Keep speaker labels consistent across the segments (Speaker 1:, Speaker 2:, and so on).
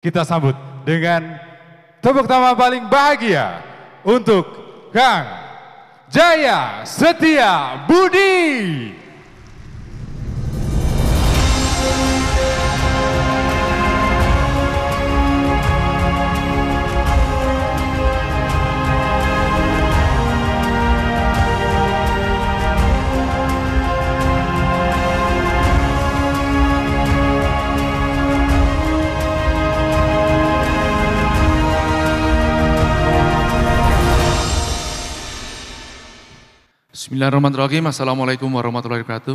Speaker 1: Kita sambut dengan tepuk tangan paling bahagia untuk Kang Jaya Setia Budi.
Speaker 2: Bismillahirrahmanirrahim. Assalamualaikum warahmatullahi wabarakatuh.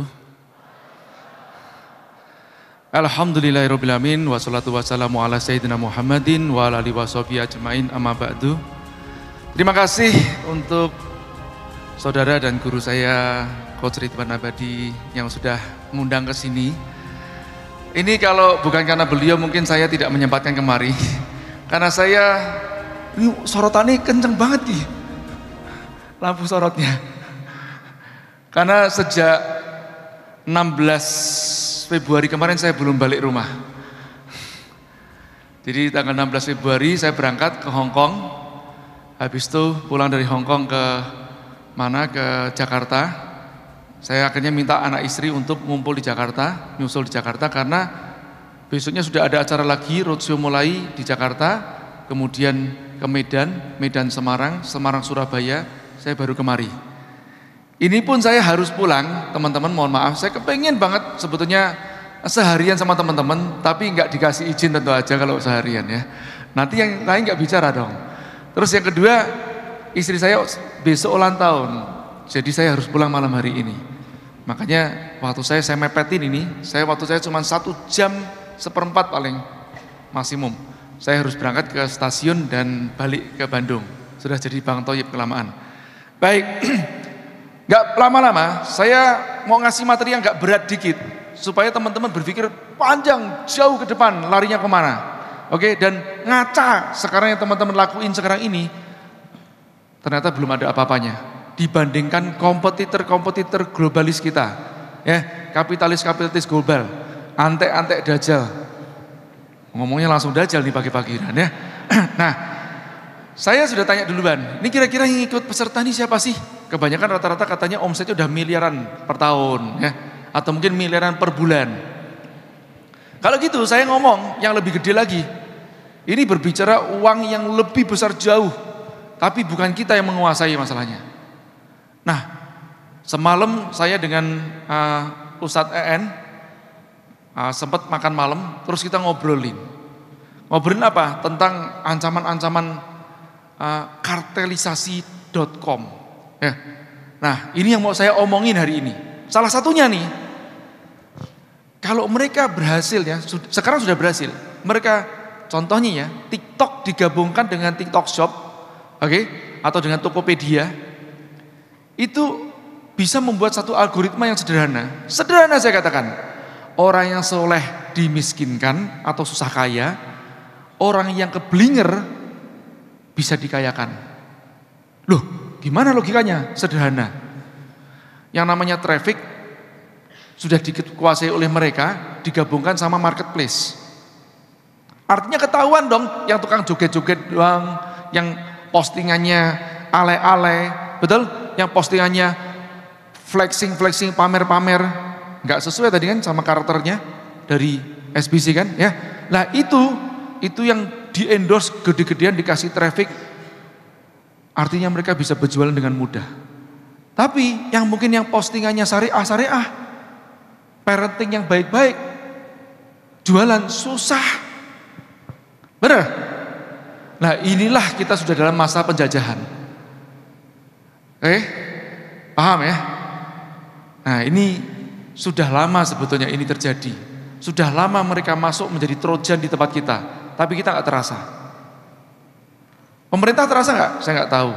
Speaker 2: Alhamdulillahirrabbilalamin. Wassalatu wassalamu ala sayyidina Muhammadin wa ala alihi washabihi ajmain, amma ba'du. Terima kasih untuk saudara dan guru saya Coach Ridwan Abadi yang sudah mengundang ke sini. Ini kalau bukan karena beliau mungkin saya tidak menyempatkan kemari. Karena saya ini sorotannya kenceng banget nih. Lampu sorotnya. Karena sejak 16 Februari kemarin saya belum balik rumah. Jadi tanggal 16 Februari saya berangkat ke Hong Kong. Habis itu pulang dari Hong Kong ke mana? Ke Jakarta. Saya akhirnya minta anak istri untuk ngumpul di Jakarta, nyusul di Jakarta karena besoknya sudah ada acara lagi, roadshow mulai di Jakarta, kemudian ke Medan, Medan Semarang, Semarang Surabaya, saya baru kemari. Ini pun saya harus pulang, teman-teman mohon maaf, saya kepengen banget sebetulnya seharian sama teman-teman, tapi nggak dikasih izin tentu aja kalau seharian ya. Nanti yang lain nggak bicara dong. Terus yang kedua, istri saya besok ulang tahun, jadi saya harus pulang malam hari ini. Makanya waktu saya mepetin ini, waktu saya cuma 1 jam seperempat paling maksimum. Saya harus berangkat ke stasiun dan balik ke Bandung. Sudah jadi Bang Toyib kelamaan. Baik. Gak lama-lama, saya mau ngasih materi yang gak berat dikit supaya teman-teman berpikir panjang, jauh ke depan, larinya kemana. Oke, dan ngaca sekarang yang teman-teman lakuin sekarang ini ternyata belum ada apa-apanya dibandingkan kompetitor-kompetitor globalis kita. Ya, kapitalis-kapitalis global, antek-antek dajjal. Ngomongnya langsung dajjal nih pagi-pagi ya. Nah, saya sudah tanya duluan, ini kira-kira yang ikut peserta ini siapa sih? Kebanyakan rata-rata katanya omsetnya udah miliaran per tahun ya, atau mungkin miliaran per bulan. Kalau gitu saya ngomong yang lebih gede lagi. Ini berbicara uang yang lebih besar jauh, tapi bukan kita yang menguasai masalahnya. Nah, semalam saya dengan Ustadz EN sempat makan malam, terus kita ngobrolin apa? Tentang ancaman-ancaman kartelisasi.com. Ya. Nah, ini yang mau saya omongin hari ini. Salah satunya nih, kalau mereka berhasil ya, sekarang sudah berhasil. Mereka contohnya ya, TikTok digabungkan dengan TikTok Shop, oke, atau dengan Tokopedia, itu bisa membuat satu algoritma yang sederhana. Sederhana saya katakan, orang yang soleh dimiskinkan atau susah kaya, orang yang keblinger bisa dikayakan. Loh, gimana logikanya? Sederhana. Yang namanya traffic sudah dikuasai oleh mereka, digabungkan sama marketplace. Artinya ketahuan dong, yang tukang joget-joget doang, yang postingannya ale-ale, betul? Yang postingannya flexing, pamer-pamer, nggak sesuai tadi kan sama karakternya dari SBC kan? Ya, nah itu yang di-endorse gede-gedean dikasih traffic. Artinya mereka bisa berjualan dengan mudah. Tapi yang mungkin yang postingannya syariah, parenting yang baik-baik, jualan susah. Benar? Nah, inilah kita sudah dalam masa penjajahan. Paham ya? Nah, ini sudah lama sebetulnya ini terjadi. Sudah lama mereka masuk menjadi trojan di tempat kita, tapi kita nggak terasa. Pemerintah terasa nggak? Saya nggak tahu.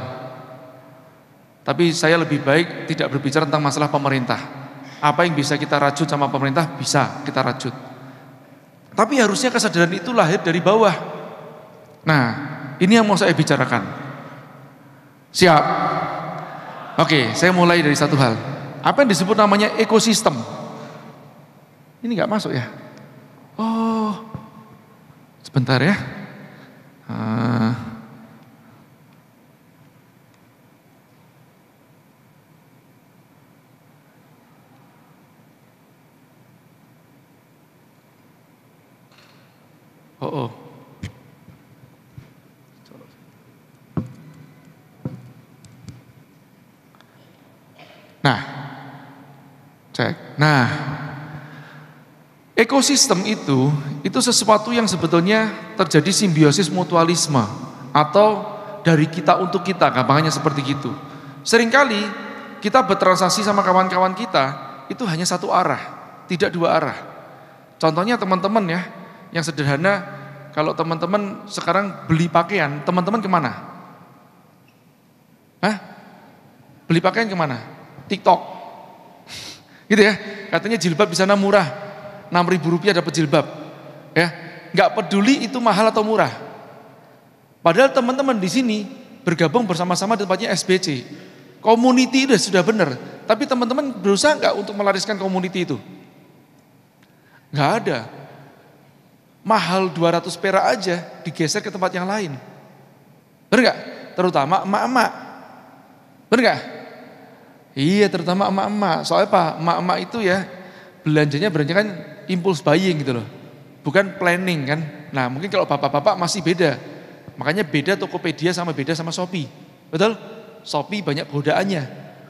Speaker 2: Tapi saya lebih baik tidak berbicara tentang masalah pemerintah. Apa yang bisa kita rajut sama pemerintah bisa kita rajut. Tapi harusnya kesadaran itu lahir dari bawah. Nah, ini yang mau saya bicarakan. Siap? Oke, saya mulai dari satu hal. Apa yang disebut namanya ekosistem? Ini nggak masuk ya? Oh, Sebentar ya. Oh. Nah, cek. Nah, ekosistem itu sesuatu yang sebetulnya terjadi simbiosis mutualisme atau dari kita untuk kita, gampangnya seperti gitu. Seringkali kita bertransaksi sama kawan-kawan kita itu hanya satu arah, tidak dua arah. Contohnya teman-teman ya, yang sederhana, kalau teman-teman sekarang beli pakaian, teman-teman kemana? Beli pakaian kemana? TikTok, gitu ya. Katanya jilbab di sana murah, 6.000 rupiah dapat jilbab, ya. Nggak peduli itu mahal atau murah. Padahal teman-teman di sini bergabung bersama-sama di tempatnya SBC, community itu sudah benar. Tapi teman-teman berusaha nggak untuk melariskan community itu? Nggak ada. Mahal 200 perak aja digeser ke tempat yang lain, benar nggak? Terutama emak-emak, benar nggak? Iya, terutama emak-emak. Soalnya apa? Emak-emak itu ya belanjanya kan impulse buying gitu loh, bukan planning kan. Nah mungkin kalau bapak-bapak masih beda. Makanya beda Tokopedia sama Shopee. Betul? Shopee banyak godaannya.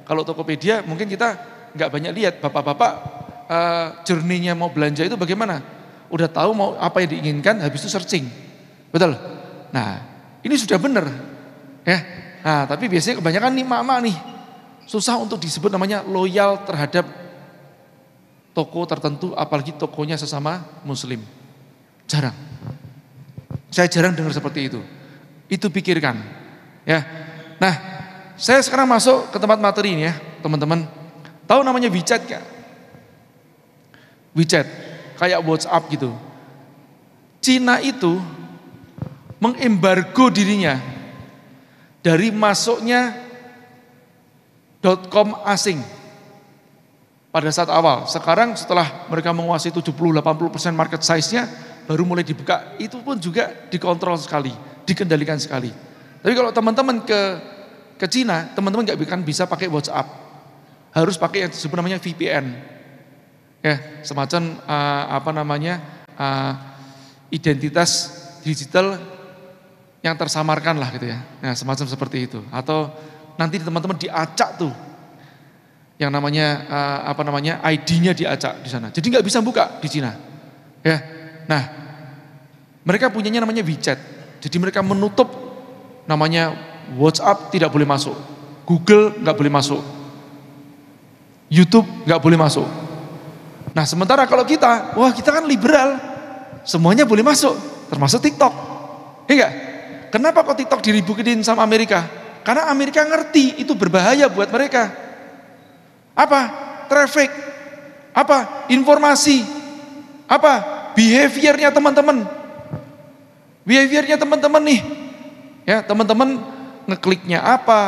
Speaker 2: Kalau Tokopedia mungkin kita nggak banyak lihat. Bapak-bapak journey-nya mau belanja itu bagaimana? Udah tahu mau apa yang diinginkan, habis itu searching. Betul? Nah ini sudah benar ya. Nah tapi biasanya kebanyakan nih emak-emak nih susah untuk disebut namanya loyal terhadap toko tertentu, apalagi tokonya sesama muslim. Jarang. Saya jarang dengar seperti itu. Itu pikirkan. Ya. Nah, saya sekarang masuk ke tempat materi ini ya, teman-teman. Tahu namanya WeChat gak? WeChat, kayak WhatsApp gitu. Cina itu mengembargo dirinya dari masuknya .com asing pada saat awal. Sekarang setelah mereka menguasai 70-80% market size-nya, baru mulai dibuka. Itu pun juga dikontrol sekali, dikendalikan sekali. Tapi kalau teman-teman ke Cina, teman-teman nggak bisa pakai WhatsApp, harus pakai yang disebut namanya VPN, ya semacam identitas digital yang tersamarkan lah gitu ya. Nah semacam seperti itu. Atau nanti teman-teman diacak tuh, yang namanya ID-nya diacak di sana. Jadi nggak bisa buka di Cina. Ya, nah mereka punyanya namanya WeChat. Jadi mereka menutup namanya WhatsApp tidak boleh masuk, Google nggak boleh masuk, YouTube nggak boleh masuk. Nah sementara kalau kita kan liberal, semuanya boleh masuk, termasuk TikTok. Ya enggak? Kenapa kok TikTok diributin sama Amerika? Karena Amerika ngerti itu berbahaya buat mereka. Apa? Traffic. Apa? Informasi. Apa? Behaviornya teman-teman. Behaviornya teman-teman nih. Ya, teman-teman ngekliknya apa?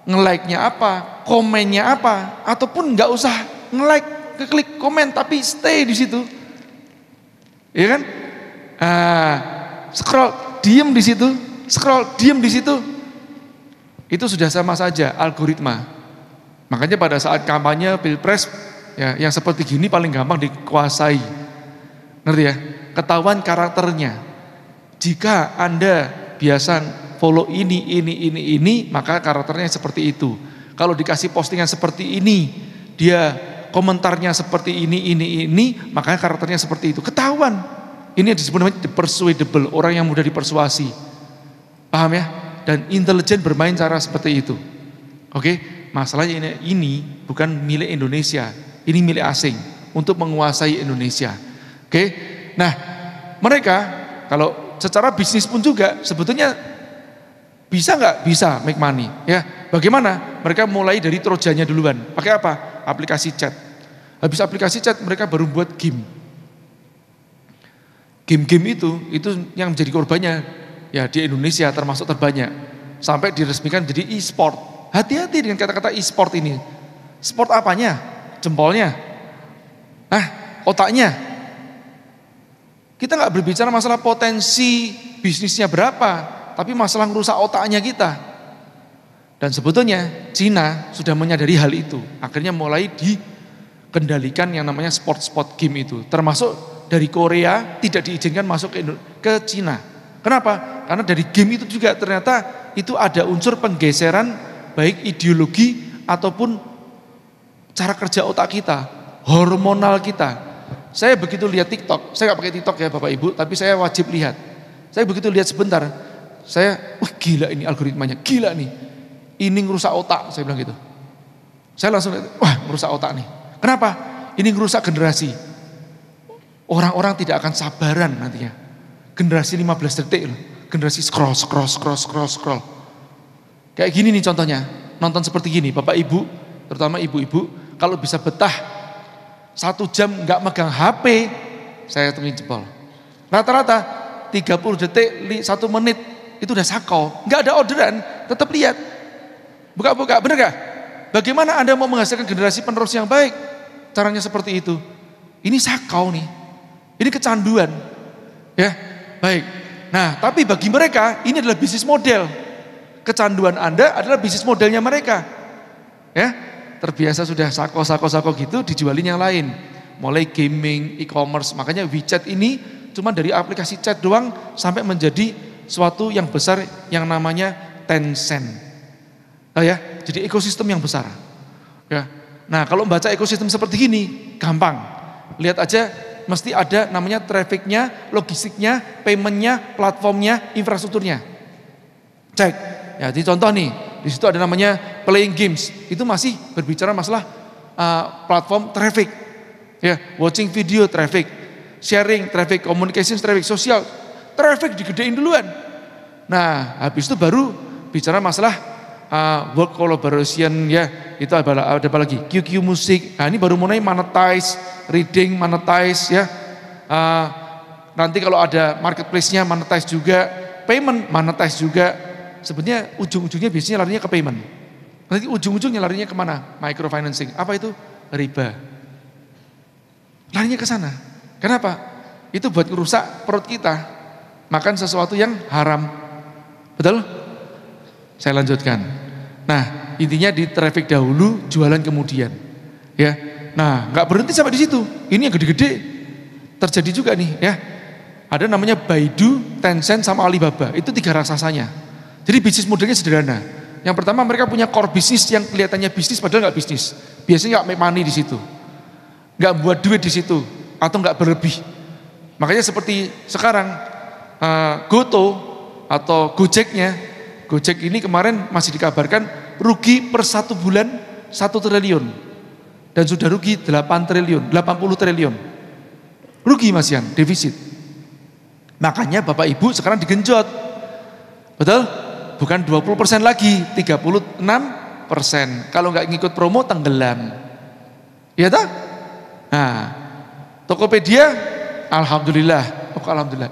Speaker 2: Nge-like-nya apa? Komennya apa? Ataupun nggak usah nge-like, ngeklik komen tapi stay di situ. Ya kan? Scroll, diem di situ. Scroll, diem di situ. Itu sudah sama saja algoritma. Makanya pada saat kampanye pilpres ya, yang seperti gini paling gampang dikuasai. Ngerti ya? Ketahuan karakternya. Jika Anda biasa follow ini, maka karakternya seperti itu. Kalau dikasih postingan seperti ini, dia komentarnya seperti ini, maka karakternya seperti itu. Ketahuan. Ini yang disebut namanya persuadable, orang yang mudah dipersuasi. Paham ya? Dan intelijen bermain cara seperti itu. Oke, masalahnya ini bukan milik Indonesia, ini milik asing untuk menguasai Indonesia. Oke, nah mereka kalau secara bisnis pun juga sebetulnya bisa nggak? Bisa make money. Ya, bagaimana? Mereka mulai dari trojannya duluan. Pakai apa? Aplikasi chat. Habis aplikasi chat mereka baru buat game. Game-game itu yang menjadi korbannya. Ya di Indonesia termasuk terbanyak, sampai diresmikan jadi e-sport. Hati-hati dengan kata-kata e-sport ini. Sport apanya? Jempolnya? Otaknya? Kita nggak berbicara masalah potensi bisnisnya berapa, tapi masalah merusak otaknya kita. Dan sebetulnya Cina sudah menyadari hal itu. Akhirnya mulai dikendalikan yang namanya sport game itu. Termasuk dari Korea tidak diizinkan masuk ke Cina. Kenapa? Karena dari game itu juga ternyata itu ada unsur penggeseran baik ideologi ataupun cara kerja otak kita, hormonal kita. Saya begitu lihat TikTok, saya nggak pakai TikTok ya Bapak Ibu, tapi saya wajib lihat. Saya begitu lihat sebentar, wah gila ini algoritmanya, gila nih. Ini ngerusak otak, saya bilang gitu. Saya langsung lihat, wah ngerusak otak nih. Kenapa? Ini ngerusak generasi. Orang-orang tidak akan sabaran nantinya. Generasi 15 detik loh. Generasi scroll. Kayak gini nih contohnya, nonton seperti gini, Bapak Ibu, terutama ibu-ibu, kalau bisa betah 1 jam nggak megang HP, saya hitungin jempol. Rata-rata 30 detik, 1 menit, itu udah sakau. Nggak ada orderan, tetap lihat. Buka-buka, bener gak? Bagaimana Anda mau menghasilkan generasi penerus yang baik? Caranya seperti itu. Ini sakau nih, ini kecanduan. Ya, baik. Nah, tapi bagi mereka, ini adalah bisnis model. Kecanduan Anda adalah bisnis modelnya mereka. Ya, terbiasa sudah sako gitu, dijualin yang lain. Mulai gaming, e-commerce, makanya WeChat ini cuma dari aplikasi chat doang sampai menjadi suatu yang besar yang namanya Tencent. Oh ya, jadi ekosistem yang besar. Ya. Nah, kalau membaca ekosistem seperti ini gampang. Lihat aja mesti ada namanya trafficnya, logistiknya, paymentnya, platformnya, infrastrukturnya. Cek. Ya, jadi contoh nih, di situ ada namanya playing games. Itu masih berbicara masalah platform traffic. Ya, watching video traffic, sharing traffic, communication traffic, sosial traffic digedein duluan. Nah, habis itu baru bicara masalah work collaboration ya. Itu ada apa lagi? QQ musik. Nah, ini baru mulai monetize, reading monetize ya. Nanti kalau ada marketplace-nya monetize juga, payment monetize juga. Sebenarnya ujung-ujungnya biasanya larinya ke payment. Nanti ujung-ujungnya larinya kemana? Microfinancing. Apa itu? Riba. Larinya ke sana. Kenapa? Itu buat merusak perut kita. Makan sesuatu yang haram. Betul? Saya lanjutkan. Nah, intinya di traffic dahulu, jualan kemudian. Ya. Nah, nggak berhenti sampai di situ. Ini yang gede-gede terjadi juga nih, ya. Ada namanya Baidu, Tencent sama Alibaba. Itu 3 raksasanya. Jadi bisnis modelnya sederhana. Yang pertama mereka punya core bisnis yang kelihatannya bisnis padahal nggak bisnis. Biasanya nggak make money di situ, nggak buat duit di situ, atau nggak berlebih. Makanya seperti sekarang Goto atau Gojeknya, Gojek ini kemarin masih dikabarkan rugi per 1 bulan 1 triliun dan sudah rugi 80 triliun. Rugi Mas Yan, defisit. Makanya Bapak Ibu sekarang digenjot, betul? Bukan 20% lagi, 36%. Kalau nggak ngikut promo tenggelam. Iya tak? Nah, Tokopedia, alhamdulillah,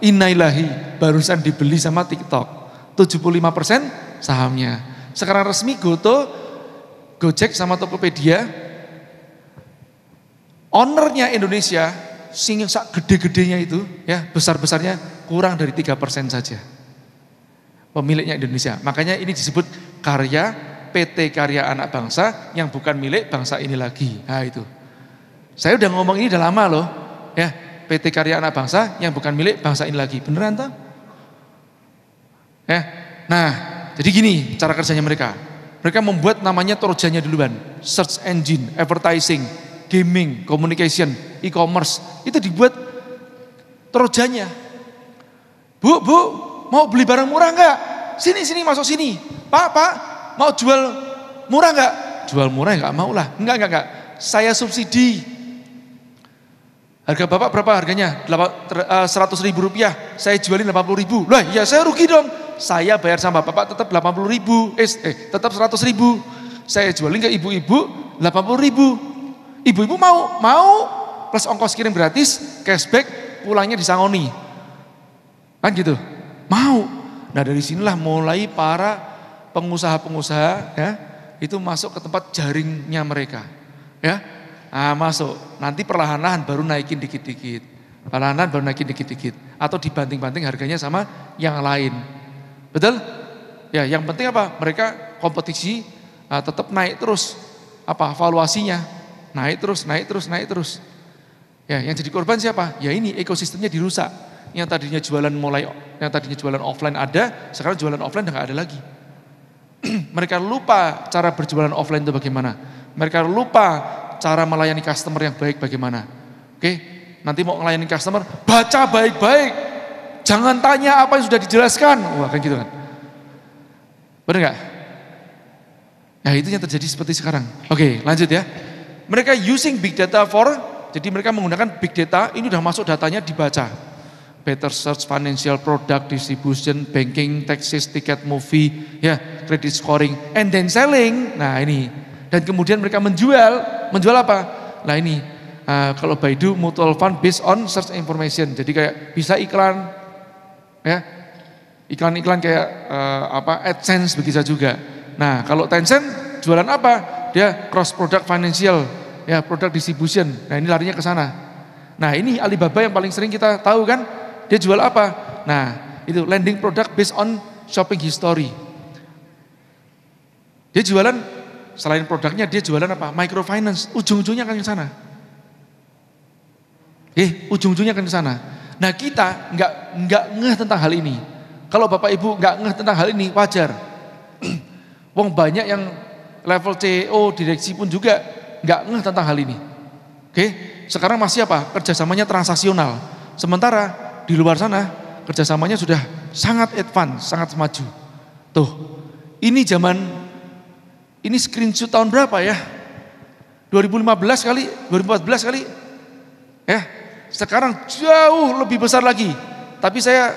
Speaker 2: innailahi, barusan dibeli sama TikTok. 75% sahamnya. Sekarang resmi Goto, Gojek sama Tokopedia, ownernya Indonesia, sing sak gede-gedenya itu, ya besar-besarnya kurang dari 3% saja. Pemiliknya Indonesia. Makanya ini disebut karya PT Karya Anak Bangsa yang bukan milik bangsa ini lagi. Nah itu. Saya udah ngomong ini udah lama loh. Ya, PT Karya Anak Bangsa yang bukan milik bangsa ini lagi. Beneran toh? Ya. Nah, jadi gini cara kerjanya mereka. Mereka membuat namanya trojannya duluan. Search engine, advertising, gaming, communication, e-commerce. Itu dibuat trojannya. Bu, mau beli barang murah enggak? Sini masuk sini. Pak, mau jual murah enggak? Jual murah enggak mau lah. Enggak. Saya subsidi. Harga Bapak berapa harganya? 100.000 rupiah. Saya jualin 80.000. Lah, ya saya rugi dong. Saya bayar sama Bapak tetap 80.000. Tetap 100.000. Saya jualin ke ibu-ibu 80.000. Ibu-ibu mau plus ongkos kirim gratis, cashback, pulangnya disangoni. Kan gitu. Mau. Nah dari sinilah mulai para pengusaha-pengusaha ya itu masuk ke tempat jaringnya mereka. Ya. Nah, masuk. Nanti perlahan-lahan baru naikin dikit-dikit. Pelanan baru naikin dikit-dikit. Atau dibanting-banting harganya sama yang lain. Betul? Ya, yang penting apa? Mereka kompetisi tetap naik terus. Apa? Valuasinya. Naik terus, naik terus, naik terus. Ya, yang jadi korban siapa? Ya ini ekosistemnya dirusak. Yang tadinya jualan offline ada, sekarang jualan offline udah nggak ada lagi. Mereka lupa cara berjualan offline itu bagaimana. Mereka lupa cara melayani customer yang baik bagaimana. Oke, nanti mau melayani customer, baca baik-baik. Jangan tanya apa yang sudah dijelaskan. Wah, kan gitu kan. Benar nggak? Nah, itu yang terjadi seperti sekarang. Oke, lanjut ya. Mereka using big data jadi mereka menggunakan big data, ini udah masuk datanya dibaca. Better search, financial product, distribution, banking, taxes, ticket, movie, ya, credit scoring, and then selling. Nah ini, dan kemudian mereka menjual apa? Nah ini, kalau Baidu mutual fund based on search information. Jadi kayak bisa iklan, ya, iklan-iklan kayak AdSense begitu juga. Nah kalau Tencent jualan apa? Dia cross product financial, ya, product distribution. Nah ini larinya ke sana. Nah ini Alibaba yang paling sering kita tahu kan? Dia jual apa? Nah, itu lending product based on shopping history. Dia jualan, selain produknya dia jualan apa? Microfinance. Ujung-ujungnya akan ke sana. Ujung-ujungnya akan ke sana. Nah, kita nggak ngeh tentang hal ini. Kalau Bapak Ibu nggak ngeh tentang hal ini, wajar. Wong banyak yang level CEO, direksi pun juga nggak ngeh tentang hal ini. Sekarang masih apa? Kerjasamanya transaksional. Sementara di luar sana kerjasamanya sudah sangat advance, sangat maju. Tuh, ini screenshot tahun berapa ya? 2015 kali, 2014 kali. Ya, sekarang jauh lebih besar lagi. Tapi saya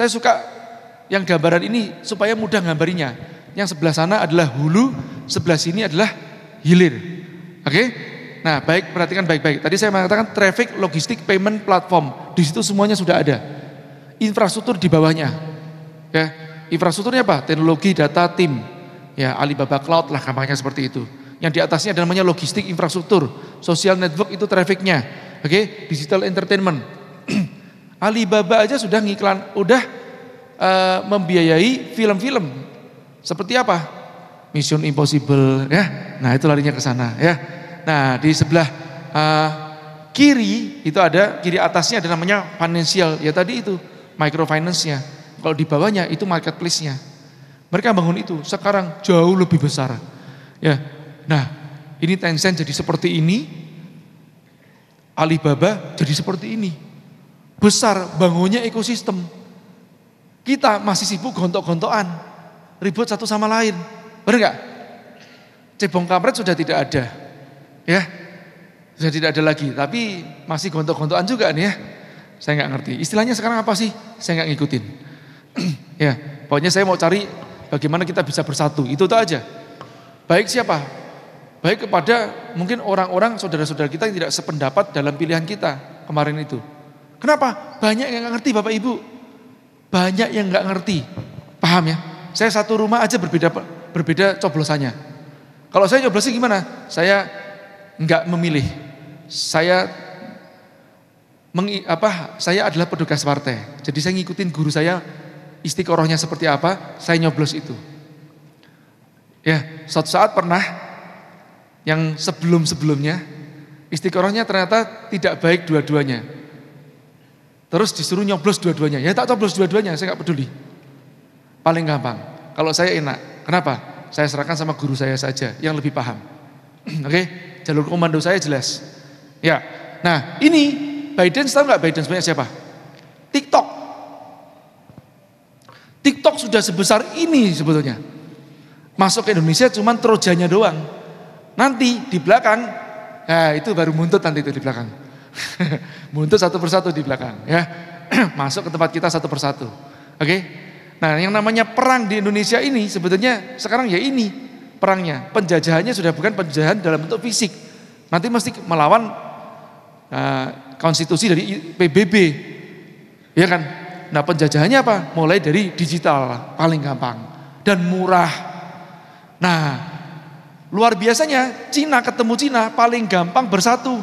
Speaker 2: suka yang gambaran ini supaya mudah gambarinya. Yang sebelah sana adalah hulu, sebelah sini adalah hilir. Oke? Nah, baik, perhatikan baik-baik. Tadi saya mengatakan traffic logistik payment platform. Di situ semuanya sudah ada. Infrastruktur di bawahnya. Ya, infrastrukturnya apa? Teknologi, data, tim. Ya, Alibaba Cloud lah gampangnya seperti itu. Yang di atasnya ada namanya logistik infrastruktur. Social network itu trafficnya. Oke, digital entertainment. Alibaba aja sudah ngiklan, membiayai film-film. Seperti apa? Mission Impossible, ya. Nah, itu larinya ke sana, ya. Nah di sebelah kiri itu ada, kiri atasnya ada namanya financial, ya tadi itu microfinance-nya. Kalau di bawahnya itu marketplace-nya. Mereka bangun itu, sekarang jauh lebih besar. Ya, nah ini Tencent jadi seperti ini, Alibaba jadi seperti ini. Besar, bangunnya ekosistem. Kita masih sibuk gontok-gontokan, ribut satu sama lain, benar nggak? Cebong kampret sudah tidak ada. Ya, sudah tidak ada lagi, tapi masih gontok-gontokan juga nih ya. Saya nggak ngerti. Istilahnya sekarang apa sih? Saya nggak ngikutin. Ya, pokoknya saya mau cari bagaimana kita bisa bersatu. Itu tuh aja. Baik siapa? Baik kepada mungkin orang-orang saudara-saudara kita yang tidak sependapat dalam pilihan kita kemarin itu. Kenapa? Banyak yang nggak ngerti Bapak Ibu. Banyak yang nggak ngerti. Paham ya? Saya satu rumah aja berbeda coblosannya. Kalau saya coblosnya gimana? Saya enggak memilih. Saya adalah petugas partai. Jadi saya ngikutin guru saya, istiqorohnya seperti apa, saya nyoblos itu. Ya, suatu saat pernah yang sebelum-sebelumnya istiqorohnya ternyata tidak baik dua-duanya. Terus disuruh nyoblos dua-duanya. Ya tak coblos dua-duanya, saya enggak peduli. Paling gampang. Kalau saya enak. Kenapa? Saya serahkan sama guru saya saja yang lebih paham. Oke? Jalur komando saya jelas. Ya. Nah, ini Biden, tahu nggak Biden sebenarnya siapa? TikTok. TikTok sudah sebesar ini sebetulnya. Masuk ke Indonesia cuman trojannya doang. Nanti di belakang, ya itu baru muntut nanti itu di belakang. Muntut satu persatu di belakang, ya. Masuk ke tempat kita satu persatu. Oke? Nah, yang namanya perang di Indonesia ini sebetulnya sekarang ya ini perangnya, penjajahannya sudah bukan penjajahan dalam bentuk fisik. Nanti mesti melawan konstitusi dari PBB. Ya kan? Nah, penjajahannya apa? Mulai dari digital, paling gampang dan murah. Nah, luar biasanya Cina ketemu Cina paling gampang bersatu.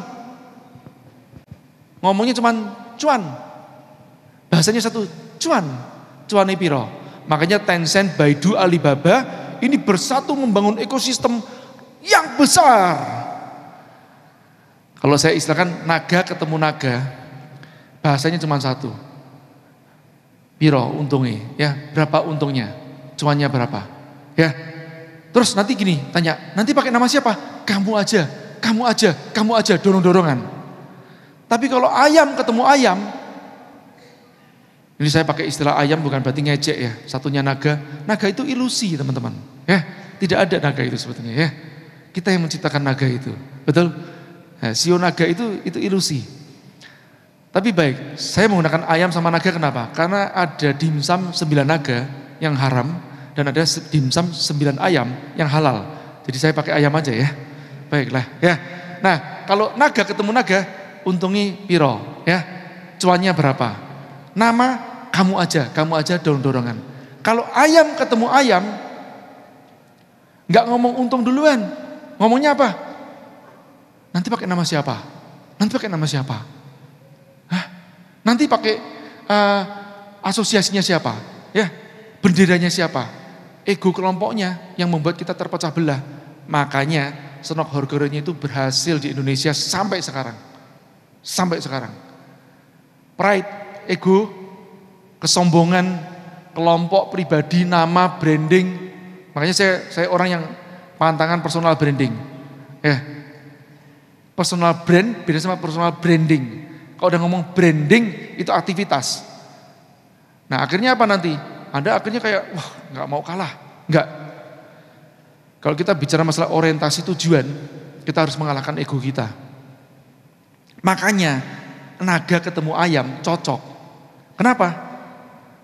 Speaker 2: Ngomongnya cuman cuan. Bahasanya satu, cuan. Cuannya piro. Makanya Tencent, Baidu, Alibaba ini bersatu membangun ekosistem yang besar. Kalau saya istilahkan naga ketemu naga, bahasanya cuma satu. Piro untungnya, ya berapa untungnya, cuannya berapa, ya. Terus nanti gini, tanya, nanti pakai nama siapa? Kamu aja, kamu aja, kamu aja, dorong-dorongan. Tapi kalau ayam ketemu ayam, ini saya pakai istilah ayam bukan berarti ngejek ya, satunya naga. Naga itu ilusi teman-teman, ya. Tidak ada naga itu sebetulnya ya. Kita yang menciptakan naga itu, betul? Nah, sio naga itu ilusi. Tapi baik, saya menggunakan ayam sama naga kenapa? Karena ada dimsum 9 naga yang haram dan ada dimsum 9 ayam yang halal. Jadi saya pakai ayam aja ya. Baiklah ya. Nah, kalau naga ketemu naga, untungnya piro ya? Cuannya berapa? Nama kamu aja dorong-dorongan. Kalau ayam ketemu ayam, nggak ngomong untung duluan, ngomongnya apa? Nanti pakai nama siapa? Nanti pakai nama siapa? Hah? Nanti pakai asosiasinya siapa? Ya, benderanya siapa? Ego kelompoknya yang membuat kita terpecah belah. Makanya Senok Horgoronya itu berhasil di Indonesia sampai sekarang. Sampai sekarang. Pride, ego, kesombongan, kelompok, pribadi, nama, branding. Makanya saya orang yang pantangan personal branding. Ya. Personal brand beda sama personal branding. Kalau udah ngomong branding itu aktivitas. Nah akhirnya apa nanti? Anda akhirnya kayak wah nggak mau kalah, nggak. Kalau kita bicara masalah orientasi tujuan, kita harus mengalahkan ego kita. Makanya naga ketemu ayam cocok. Kenapa?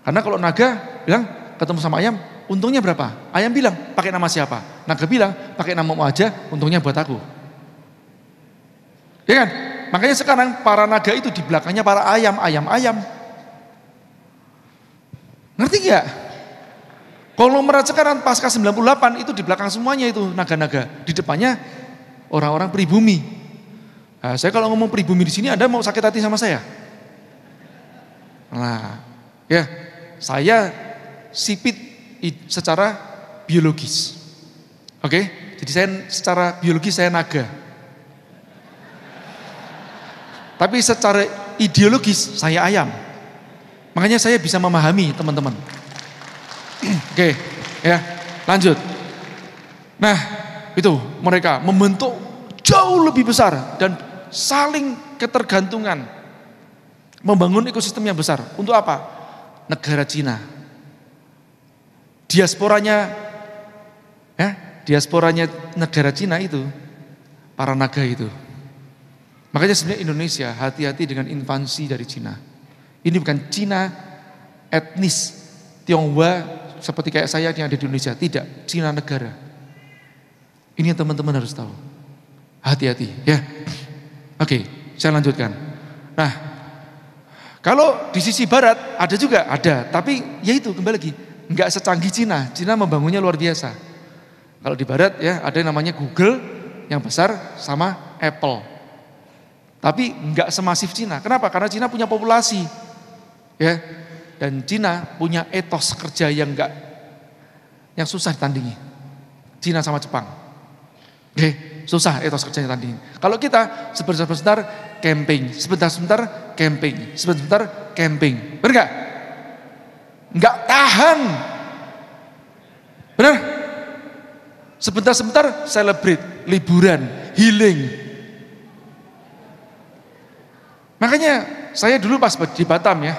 Speaker 2: Karena kalau naga bilang ketemu sama ayam, untungnya berapa? Ayam bilang pakai nama siapa? Naga bilang pakai namamu aja, untungnya buat aku. Ya kan? Makanya sekarang para naga itu di belakangnya para ayam. Ngerti gak? Konglomerat sekarang pasca 98 itu di belakang semuanya itu naga-naga. Di depannya orang-orang pribumi. Nah, saya kalau ngomong pribumi di sini Anda mau sakit hati sama saya? Nah, ya saya sipit secara biologis. Oke? Jadi saya secara biologis saya naga. Tapi secara ideologis saya ayam. Makanya saya bisa memahami teman-teman. Oke, ya lanjut. Nah itu mereka membentuk jauh lebih besar dan saling ketergantungan. Membangun ekosistem yang besar. Untuk apa? Negara Cina. Diasporanya negara Cina itu, para naga itu. Makanya sebenarnya Indonesia hati-hati dengan invasi dari Cina. Ini bukan Cina etnis Tionghoa seperti kayak saya yang ada di Indonesia. Tidak, Cina negara. Ini yang teman-teman harus tahu. Hati-hati ya. Oke, saya lanjutkan. Nah, kalau di sisi barat ada juga, ada. Tapi ya itu kembali lagi, enggak secanggih Cina. Cina membangunnya luar biasa. Kalau di barat ya ada yang namanya Google yang besar sama Apple. Tapi enggak semasif Cina. Kenapa? Karena Cina punya populasi. Ya. Dan Cina punya etos kerja yang susah ditandingi. Cina sama Jepang. Oke, susah etos kerjanya tandingi. Kalau kita sebentar-sebentar camping, sebentar-sebentar camping, sebentar-sebentar camping. Benar enggak? Enggak tahan. Benar? Sebentar-sebentar celebrate, liburan, healing. Makanya saya dulu pas di Batam ya,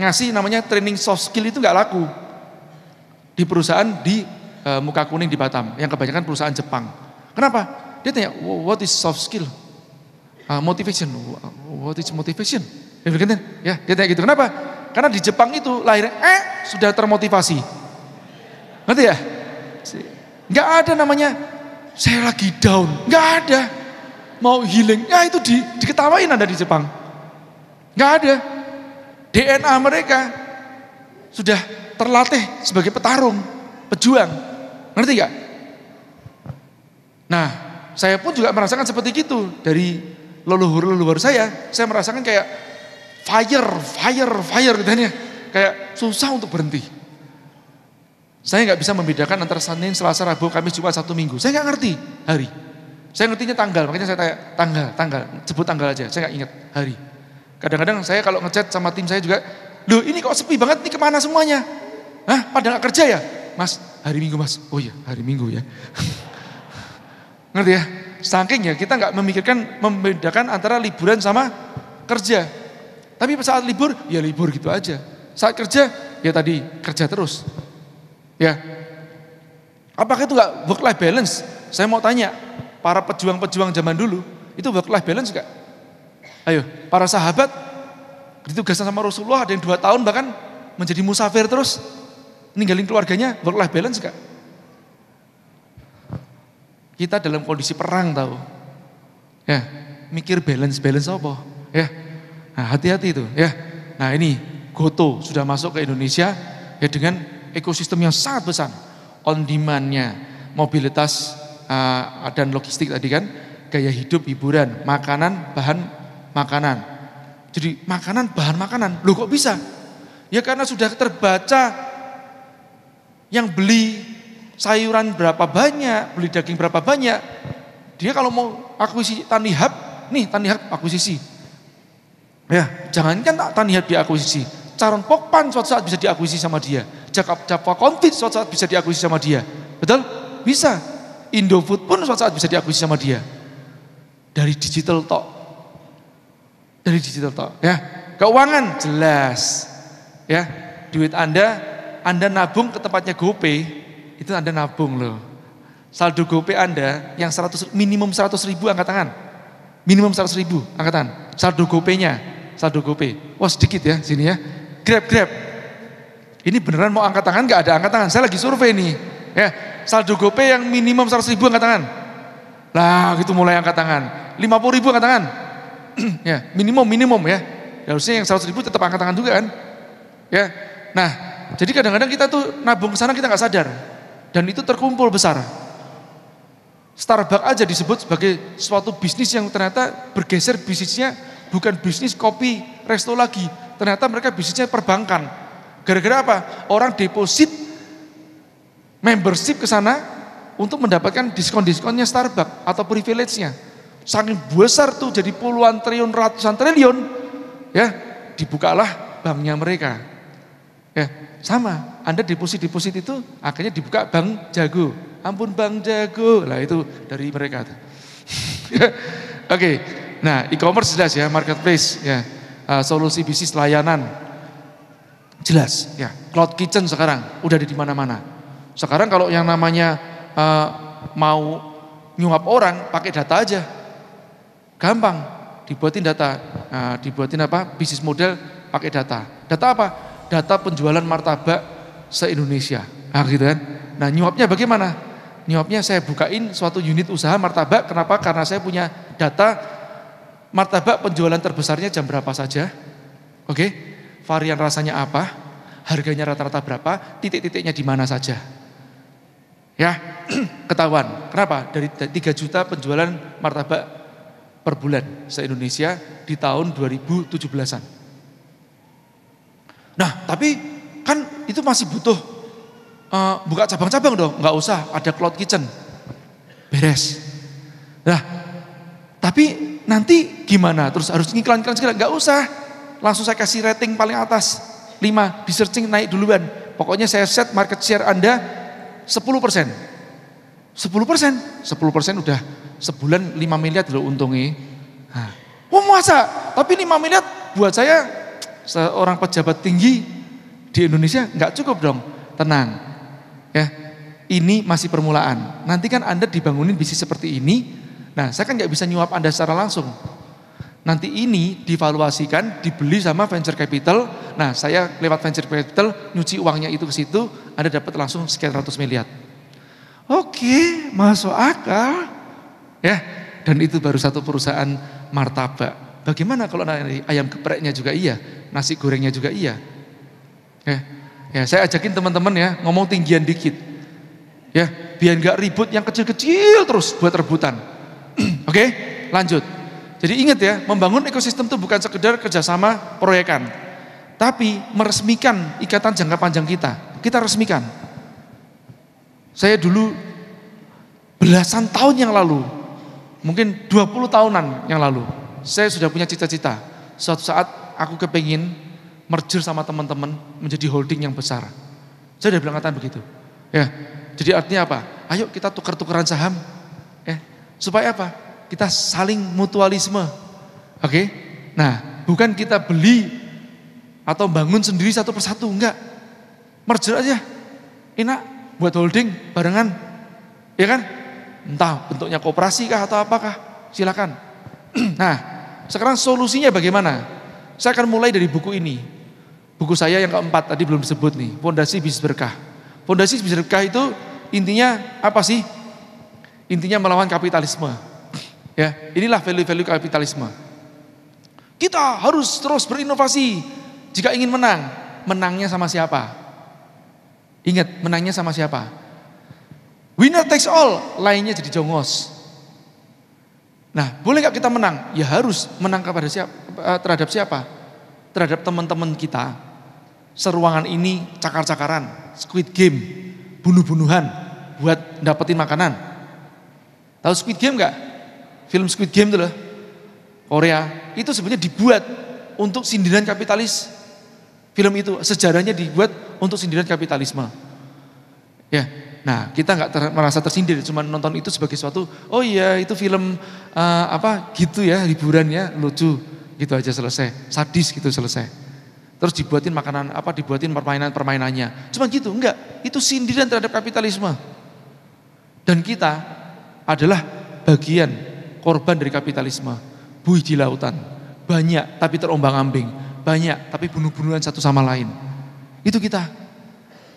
Speaker 2: ngasih namanya training soft skill itu nggak laku. Di perusahaan di Muka Kuning di Batam, yang kebanyakan perusahaan Jepang. Kenapa? Dia tanya, what is soft skill? Motivation, what is motivation? Ya, dia tanya gitu, kenapa? Karena di Jepang itu lahirnya, sudah termotivasi. Ngerti ya? Nggak ada namanya, saya lagi down, nggak ada. Mau healing, ya itu diketawain Anda di Jepang. Nggak ada. DNA mereka sudah terlatih sebagai petarung, pejuang. Ngerti gak? Nah, saya pun juga merasakan seperti itu. Dari leluhur-leluhur saya merasakan kayak fire gitu ya. Kayak susah untuk berhenti. Saya nggak bisa membedakan antara Senin, Selasa, Rabu, Kamis, Jumat, Sabtu, Minggu. Saya nggak ngerti hari. Saya ngertinya tanggal, makanya saya tanya tanggal, sebut tanggal aja. Saya nggak ingat hari. Kadang-kadang saya kalau ngechat sama tim saya juga, loh ini kok sepi banget nih, kemana semuanya? Hah, pada nggak kerja ya? Mas, hari Minggu mas. Oh iya, hari Minggu ya. Ngerti ya? Saking ya kita nggak membedakan antara liburan sama kerja. Tapi saat libur, ya libur gitu aja. Saat kerja, ya tadi kerja terus. Ya, apakah itu nggak work life balance? Saya mau tanya, para pejuang-pejuang zaman dulu itu work life balance nggak? Ayo, para sahabat ditugaskan sama Rasulullah ada yang 2 tahun bahkan menjadi musafir terus, ninggalin keluarganya, work life balance nggak? Kita dalam kondisi perang tahu, ya mikir balance apa? Ya, nah hati-hati itu, ya. Nah ini Goto sudah masuk ke Indonesia, ya dengan ekosistem yang sangat besar, on demand-nya, mobilitas dan logistik tadi kan, gaya hidup, hiburan, makanan, bahan makanan. Jadi makanan, bahan makanan, loh kok bisa? Ya karena sudah terbaca yang beli sayuran berapa banyak, beli daging berapa banyak. Dia kalau mau akuisisi Tanihub, nih Tanihub akuisisi. Ya, jangankan Tanihub diakuisisi, Charon Pokpan suatu saat bisa diakuisisi sama dia. Java Confit suatu saat bisa diakuisisi sama dia. Betul? Bisa. Indofood pun suatu saat bisa diakuisisi sama dia. Dari digital tok. Dari digital tok, ya. Keuangan jelas. Ya, duit Anda nabung ke tempatnya GoPay, itu Anda nabung loh. Saldo GoPay Anda yang minimum 100 ribu angkat tangan. Minimum 100 ribu angkat tangan. Saldo GoPay-nya, saldo GoPay. Wah sedikit ya sini ya. Grab. Ini beneran mau angkat tangan nggak ada angkat tangan. Saya lagi survei nih. Ya, saldo GoPay yang minimum 100 ribu angkat tangan. Lah gitu mulai angkat tangan. 50 ribu angkat tangan. Ya, minimum ya. Harusnya yang 100 ribu tetap angkat tangan juga kan. Ya. Nah, jadi kadang-kadang kita tuh nabung ke sana kita nggak sadar. Dan itu terkumpul besar. Starbucks aja disebut sebagai suatu bisnis yang ternyata bergeser bisnisnya bukan bisnis kopi resto lagi. Ternyata mereka bisnisnya perbankan. Gara-gara apa? Orang deposit membership ke sana untuk mendapatkan diskon-diskonnya Starbucks atau privilege-nya. Saking besar tuh jadi puluhan triliun, ratusan triliun, ya dibukalah banknya mereka. Ya sama, Anda deposit itu akhirnya dibuka Bank Jago. Ampun Bank Jago, lah itu dari mereka. Oke, nah e-commerce jelas ya, marketplace ya, solusi bisnis layanan jelas ya. Cloud kitchen sekarang udah ada di mana-mana. Sekarang kalau yang namanya mau nyuap orang pakai data aja, gampang dibuatin data, dibuatin apa? Bisnis model pakai data. Data apa? Data penjualan martabak se-Indonesia. Nah gitu kan. Nah nyuapnya bagaimana? Nyuapnya saya bukain suatu unit usaha martabak. Kenapa? Karena saya punya data martabak penjualan terbesarnya jam berapa saja. Oke. Varian rasanya apa? Harganya rata-rata berapa? Titik-titiknya di mana saja. Ya, ketahuan. Kenapa? Dari 3 juta penjualan martabak per bulan se-Indonesia di tahun 2017-an. Nah, tapi kan itu masih butuh buka cabang-cabang dong, nggak usah ada cloud kitchen, beres. Nah, tapi nanti gimana? Terus harus ngiklan segala? Nggak usah, langsung saya kasih rating paling atas 5, di searching naik duluan. Pokoknya saya set market share Anda 10%. 10% udah sebulan 5 miliar loh untungnya. Nah, masa? Tapi 5 miliar buat saya seorang pejabat tinggi di Indonesia nggak cukup dong. Tenang. Ya, ini masih permulaan. Nanti kan Anda dibangunin bisnis seperti ini. Nah, saya kan nggak bisa nyuap Anda secara langsung. Nanti ini divaluasikan, dibeli sama venture capital. Nah, saya lewat venture capital nyuci uangnya itu ke situ, Anda dapat langsung sekian ratus miliar. Oke, masuk akal. Ya, dan itu baru satu perusahaan martabak. Bagaimana kalau ayam gepreknya juga iya, nasi gorengnya juga iya. Ya, saya ajakin teman-teman ya ngomong tinggian dikit, ya biar nggak ribut yang kecil-kecil terus buat rebutan. Oke, lanjut. Jadi ingat ya, membangun ekosistem itu bukan sekedar kerjasama proyekan, tapi meresmikan ikatan jangka panjang kita. Kita resmikan. Saya dulu belasan tahun yang lalu, mungkin 20 tahunan yang lalu, saya sudah punya cita-cita. Suatu saat aku kepingin merger sama teman-teman menjadi holding yang besar. Saya udah bilang katakan begitu. Ya, jadi artinya apa? Ayo kita tukar-tukaran saham. Supaya apa? Kita saling mutualisme. Oke? Nah, bukan kita beli atau bangun sendiri satu persatu, enggak. Merger aja. Enak buat holding barengan. Ya kan? Entah bentuknya koperasi kah atau apakah. Silakan. Nah, sekarang solusinya bagaimana? Saya akan mulai dari buku ini. Buku saya yang keempat tadi belum disebut nih, Fondasi Bisnis Berkah. Fondasi Bisnis Berkah itu intinya apa sih? Intinya melawan kapitalisme. Ya, inilah value-value kapitalisme. Kita harus terus berinovasi jika ingin menang. Menangnya sama siapa? Ingat, menangnya sama siapa? Winner takes all, lainnya jadi jongos. Nah, boleh gak kita menang? Ya harus menang kepada siapa? Terhadap siapa? Terhadap teman-teman kita. Seruangan ini cakar-cakaran, Squid Game, bunuh-bunuhan buat dapetin makanan. Tahu Squid Game gak? Film Squid Game itu loh, Korea, itu sebenarnya dibuat untuk sindiran kapitalis. Film itu sejarahnya dibuat untuk sindiran kapitalisme. Ya, nah kita nggak merasa tersindir, cuma nonton itu sebagai suatu, oh iya itu film apa gitu ya, hiburannya lucu, gitu aja selesai, sadis gitu selesai. Terus dibuatin makanan apa, dibuatin permainannya, cuma gitu, enggak, itu sindiran terhadap kapitalisme. Dan kita adalah bagian korban dari kapitalisme. Buih di lautan, banyak tapi terombang-ambing, banyak tapi bunuh-bunuhan satu sama lain. Itu kita.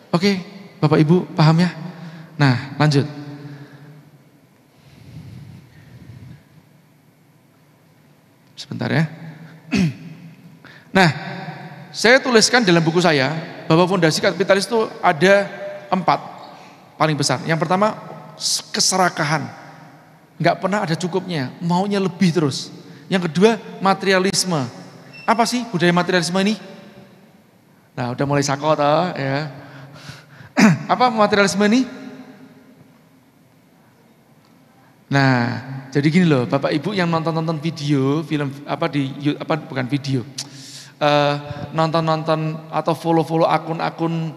Speaker 2: Oke, Bapak Ibu paham ya? Nah, lanjut. Sebentar ya. Nah, saya tuliskan dalam buku saya bahwa fondasi kapitalis itu ada 4 paling besar. Yang pertama, keserakahan. Nggak pernah ada cukupnya, maunya lebih terus. Yang kedua, materialisme. Apa sih budaya materialisme ini? Nah, udah mulai sakot ya. Apa materialisme ini? Nah, jadi gini loh, Bapak Ibu yang nonton video, film apa bukan video. Nonton atau follow akun-akun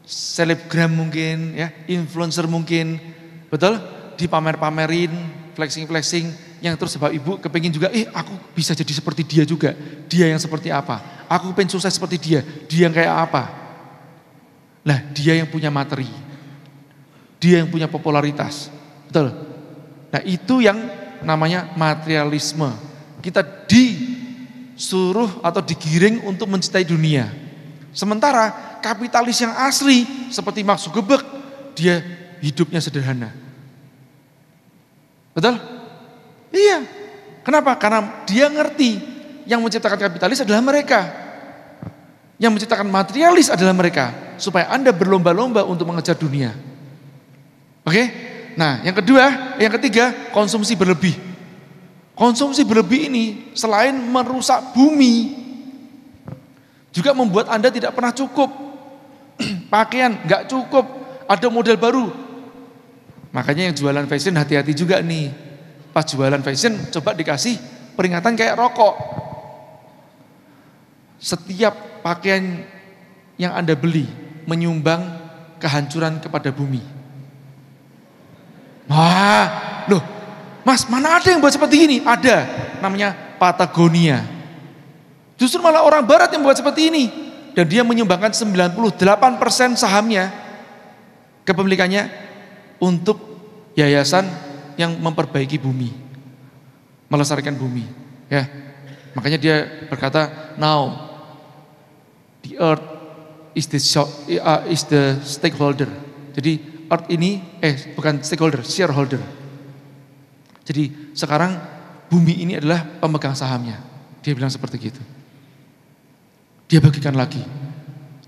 Speaker 2: selebgram mungkin ya, influencer mungkin. Betul? Dipamer-pamerin, flexing yang terus Bapak Ibu kepengin juga, aku bisa jadi seperti dia juga. Dia yang seperti apa? Aku pengen sukses seperti dia. Dia yang kayak apa? Nah, dia yang punya materi. Dia yang punya popularitas. Betul? Nah, itu yang namanya materialisme. Kita disuruh atau digiring untuk mencintai dunia. Sementara kapitalis yang asli seperti Mark Zuckerberg, dia hidupnya sederhana. Betul? Iya. Kenapa? Karena dia ngerti yang menciptakan kapitalis adalah mereka. Yang menciptakan materialis adalah mereka. Supaya Anda berlomba-lomba untuk mengejar dunia. Oke? Nah, yang ketiga, konsumsi berlebih. Konsumsi berlebih ini selain merusak bumi, juga membuat Anda tidak pernah cukup. Pakaian nggak cukup, ada model baru. Makanya yang jualan fashion hati-hati juga nih. Pas jualan fashion coba dikasih peringatan kayak rokok. Setiap pakaian yang Anda beli menyumbang kehancuran kepada bumi. Wah, loh, Mas, mana ada yang buat seperti ini? Ada, namanya Patagonia. Justru malah orang barat yang buat seperti ini. Dan dia menyumbangkan 98% sahamnya, kepemilikannya, untuk yayasan yang memperbaiki bumi, melestarikan bumi. Ya, makanya dia berkata, now the earth is the stakeholder. Jadi earth ini bukan stakeholder, shareholder. Jadi sekarang bumi ini adalah pemegang sahamnya. Dia bilang seperti gitu. Dia bagikan lagi.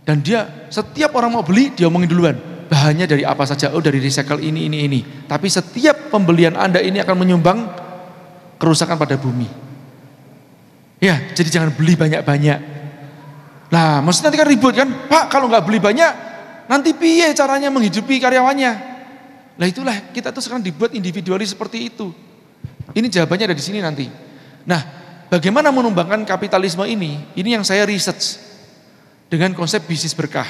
Speaker 2: Dan dia setiap orang mau beli dia omongin duluan. Bahannya dari apa saja? Oh, dari recycle ini. Tapi setiap pembelian Anda ini akan menyumbang kerusakan pada bumi. Ya, jadi jangan beli banyak-banyak. Nah, maksudnya nanti kan ribut kan, Pak kalau nggak beli banyak, nanti piye caranya menghidupi karyawannya? Nah itulah kita tuh sekarang dibuat individualis seperti itu. Ini jawabannya ada di sini nanti. Nah, bagaimana menumbangkan kapitalisme ini? Ini yang saya research dengan konsep bisnis berkah.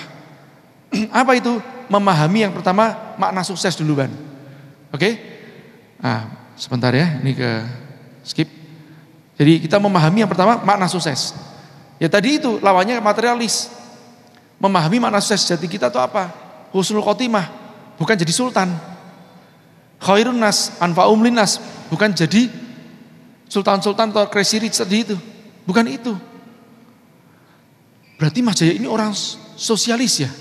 Speaker 2: Apa itu? Memahami yang pertama makna sukses duluan. Oke? Nah, sebentar ya, ini ke skip. Jadi kita memahami yang pertama makna sukses. Ya tadi itu lawannya materialis. Memahami makna sukses jati kita itu apa? Husnul khotimah, bukan jadi sultan. Khairun nas, anfa'um linnas, bukan jadi sultan-sultan atau crazy rich tadi itu. Bukan itu. Berarti Mas Jaya ini orang sosialis ya?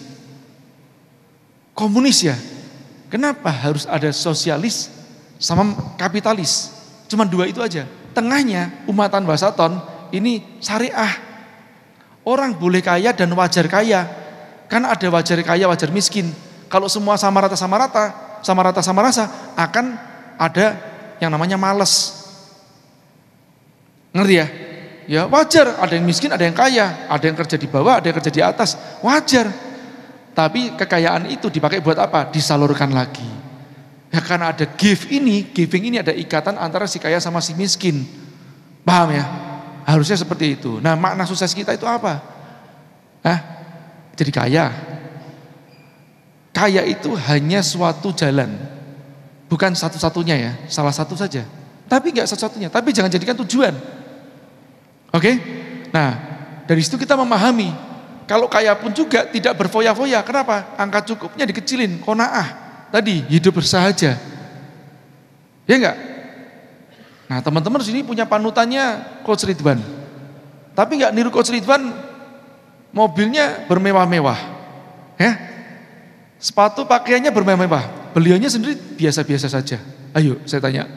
Speaker 2: Komunis ya? Kenapa harus ada sosialis sama kapitalis? Cuma dua itu aja. Tengahnya umatan wasaton ini syariah. Orang boleh kaya dan wajar kaya. Kan ada wajar kaya, wajar miskin. Kalau semua sama rata, sama rasa, akan ada yang namanya malas. Ngerti ya? Ya wajar, ada yang miskin, ada yang kaya, ada yang kerja di bawah, ada yang kerja di atas. Wajar. Tapi kekayaan itu dipakai buat apa? Disalurkan lagi. Ya karena ada giving ini ada ikatan antara si kaya sama si miskin. Paham ya? Harusnya seperti itu. Nah, makna sukses kita itu apa? Jadi kaya. Kaya itu hanya suatu jalan. Bukan satu-satunya ya, salah satu saja. Tapi enggak satu-satunya, tapi jangan jadikan tujuan. Oke? Nah, dari situ kita memahami kalau kaya pun juga tidak berfoya-foya. Kenapa? Angka cukupnya dikecilin, qanaah. Tadi hidup bersahaja. Ya enggak? Nah, teman-teman di sini punya panutannya Coach Ridwan. Tapi enggak niru Coach Ridwan, mobilnya bermewah-mewah. Ya? Sepatu pakaiannya bermewah-mewah. Beliaunya sendiri biasa-biasa saja. Ayo, saya tanya.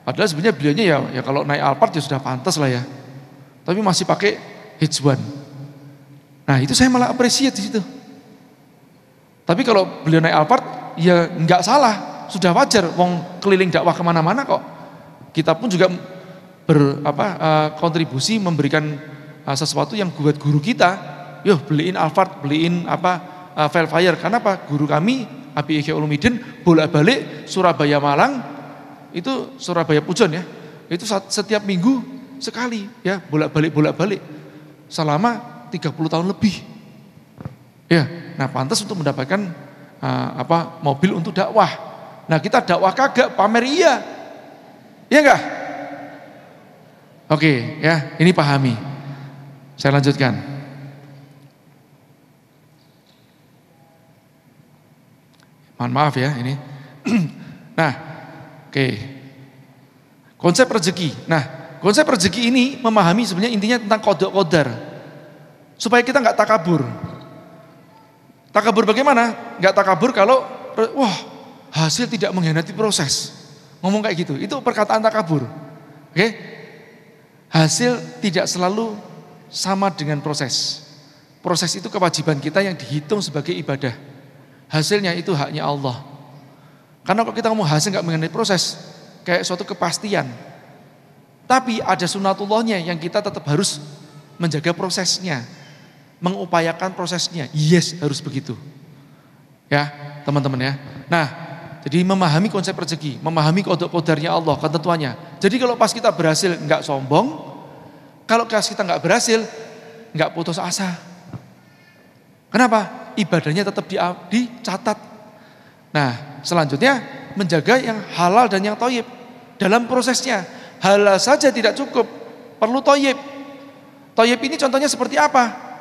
Speaker 2: Padahal sebenarnya beliaunya ya kalau naik Alphard ya sudah pantas lah ya. Tapi masih pakai H1. Nah, itu saya malah appreciate di situ. Tapi kalau beliau naik Alphard, ya nggak salah, sudah wajar. Wong keliling dakwah kemana-mana kok. Kita pun juga kontribusi memberikan sesuatu yang buat guru kita. Yo beliin Alphard, beliin Velfire. Karena apa? Guru kami Abi Ihya Ulumuddin bolak-balik Surabaya Malang, itu Surabaya Pujon ya. Itu setiap minggu sekali ya, bolak-balik selama 30 tahun lebih. Ya, nah pantas untuk mendapatkan mobil untuk dakwah. Nah kita dakwah kagak, pamer iya. Iya enggak? Oke, ya ini pahami. Saya lanjutkan. Mohon maaf ya ini. Nah, oke. Konsep rezeki. Nah, konsep rezeki ini memahami sebenarnya intinya tentang qada qadar. Supaya kita enggak takabur. Takabur bagaimana? Enggak takabur kalau hasil tidak mengkhianati proses. Ngomong kayak gitu, itu perkataan takabur. Oke? Hasil tidak selalu sama dengan proses. Proses itu kewajiban kita yang dihitung sebagai ibadah. Hasilnya itu haknya Allah. Karena kalau kita ngomong hasil enggak mengenai proses, kayak suatu kepastian. Tapi ada sunatullahnya yang kita tetap harus menjaga prosesnya. Mengupayakan prosesnya, yes harus begitu. Ya teman-teman ya. Nah jadi memahami konsep rezeki, memahami qada-qadarnya Allah, ketentuannya. Jadi kalau pas kita berhasil enggak sombong, kalau pas kita enggak berhasil enggak putus asa. Kenapa? Ibadahnya tetap dicatat. Nah selanjutnya menjaga yang halal dan yang thayyib dalam prosesnya. Halal saja tidak cukup, perlu thayyib. Thayyib ini contohnya seperti apa?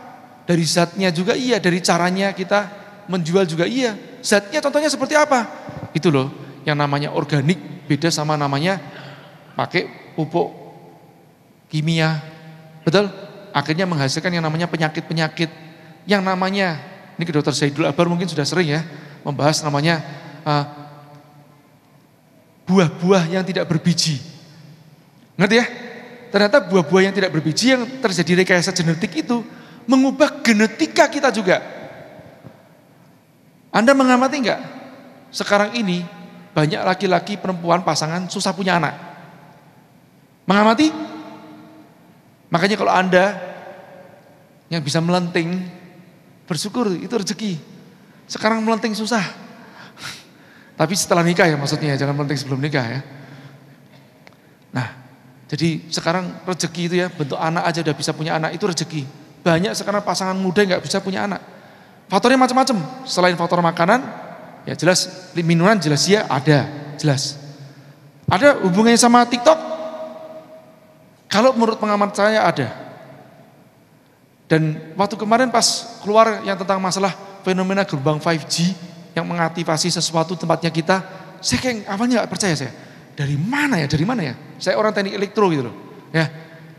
Speaker 2: Dari zatnya juga iya, dari caranya kita menjual juga iya. Zatnya contohnya seperti apa? Itu loh, yang namanya organik beda sama namanya pakai pupuk kimia. Betul? Akhirnya menghasilkan yang namanya penyakit-penyakit. Yang namanya, ini ke Dr. Zaidul Akbar mungkin sudah sering ya, membahas namanya buah-buah yang tidak berbiji. Ngerti ya? Ternyata buah-buah yang tidak berbiji yang terjadi rekayasa genetik itu mengubah genetika kita juga. Anda mengamati enggak? Sekarang ini banyak laki-laki perempuan pasangan susah punya anak. Mengamati. Makanya kalau Anda yang bisa melenting, bersyukur, itu rezeki. Sekarang melenting susah. Tapi setelah nikah ya maksudnya, jangan melenting sebelum nikah ya. Nah, jadi sekarang rezeki itu ya, bentuk anak aja udah bisa punya anak, itu rezeki. Banyak sekarang pasangan muda nggak bisa punya anak. Faktornya macam-macam. Selain faktor makanan, ya jelas minuman jelas ya ada, jelas. Ada hubungannya sama TikTok? Kalau menurut pengamat saya ada. Dan waktu kemarin pas keluar yang tentang masalah fenomena gelombang 5G yang mengaktifasi sesuatu tempatnya kita, saya kayak awalnya nggak percaya saya. Dari mana ya? Saya orang teknik elektro gitu loh. Ya,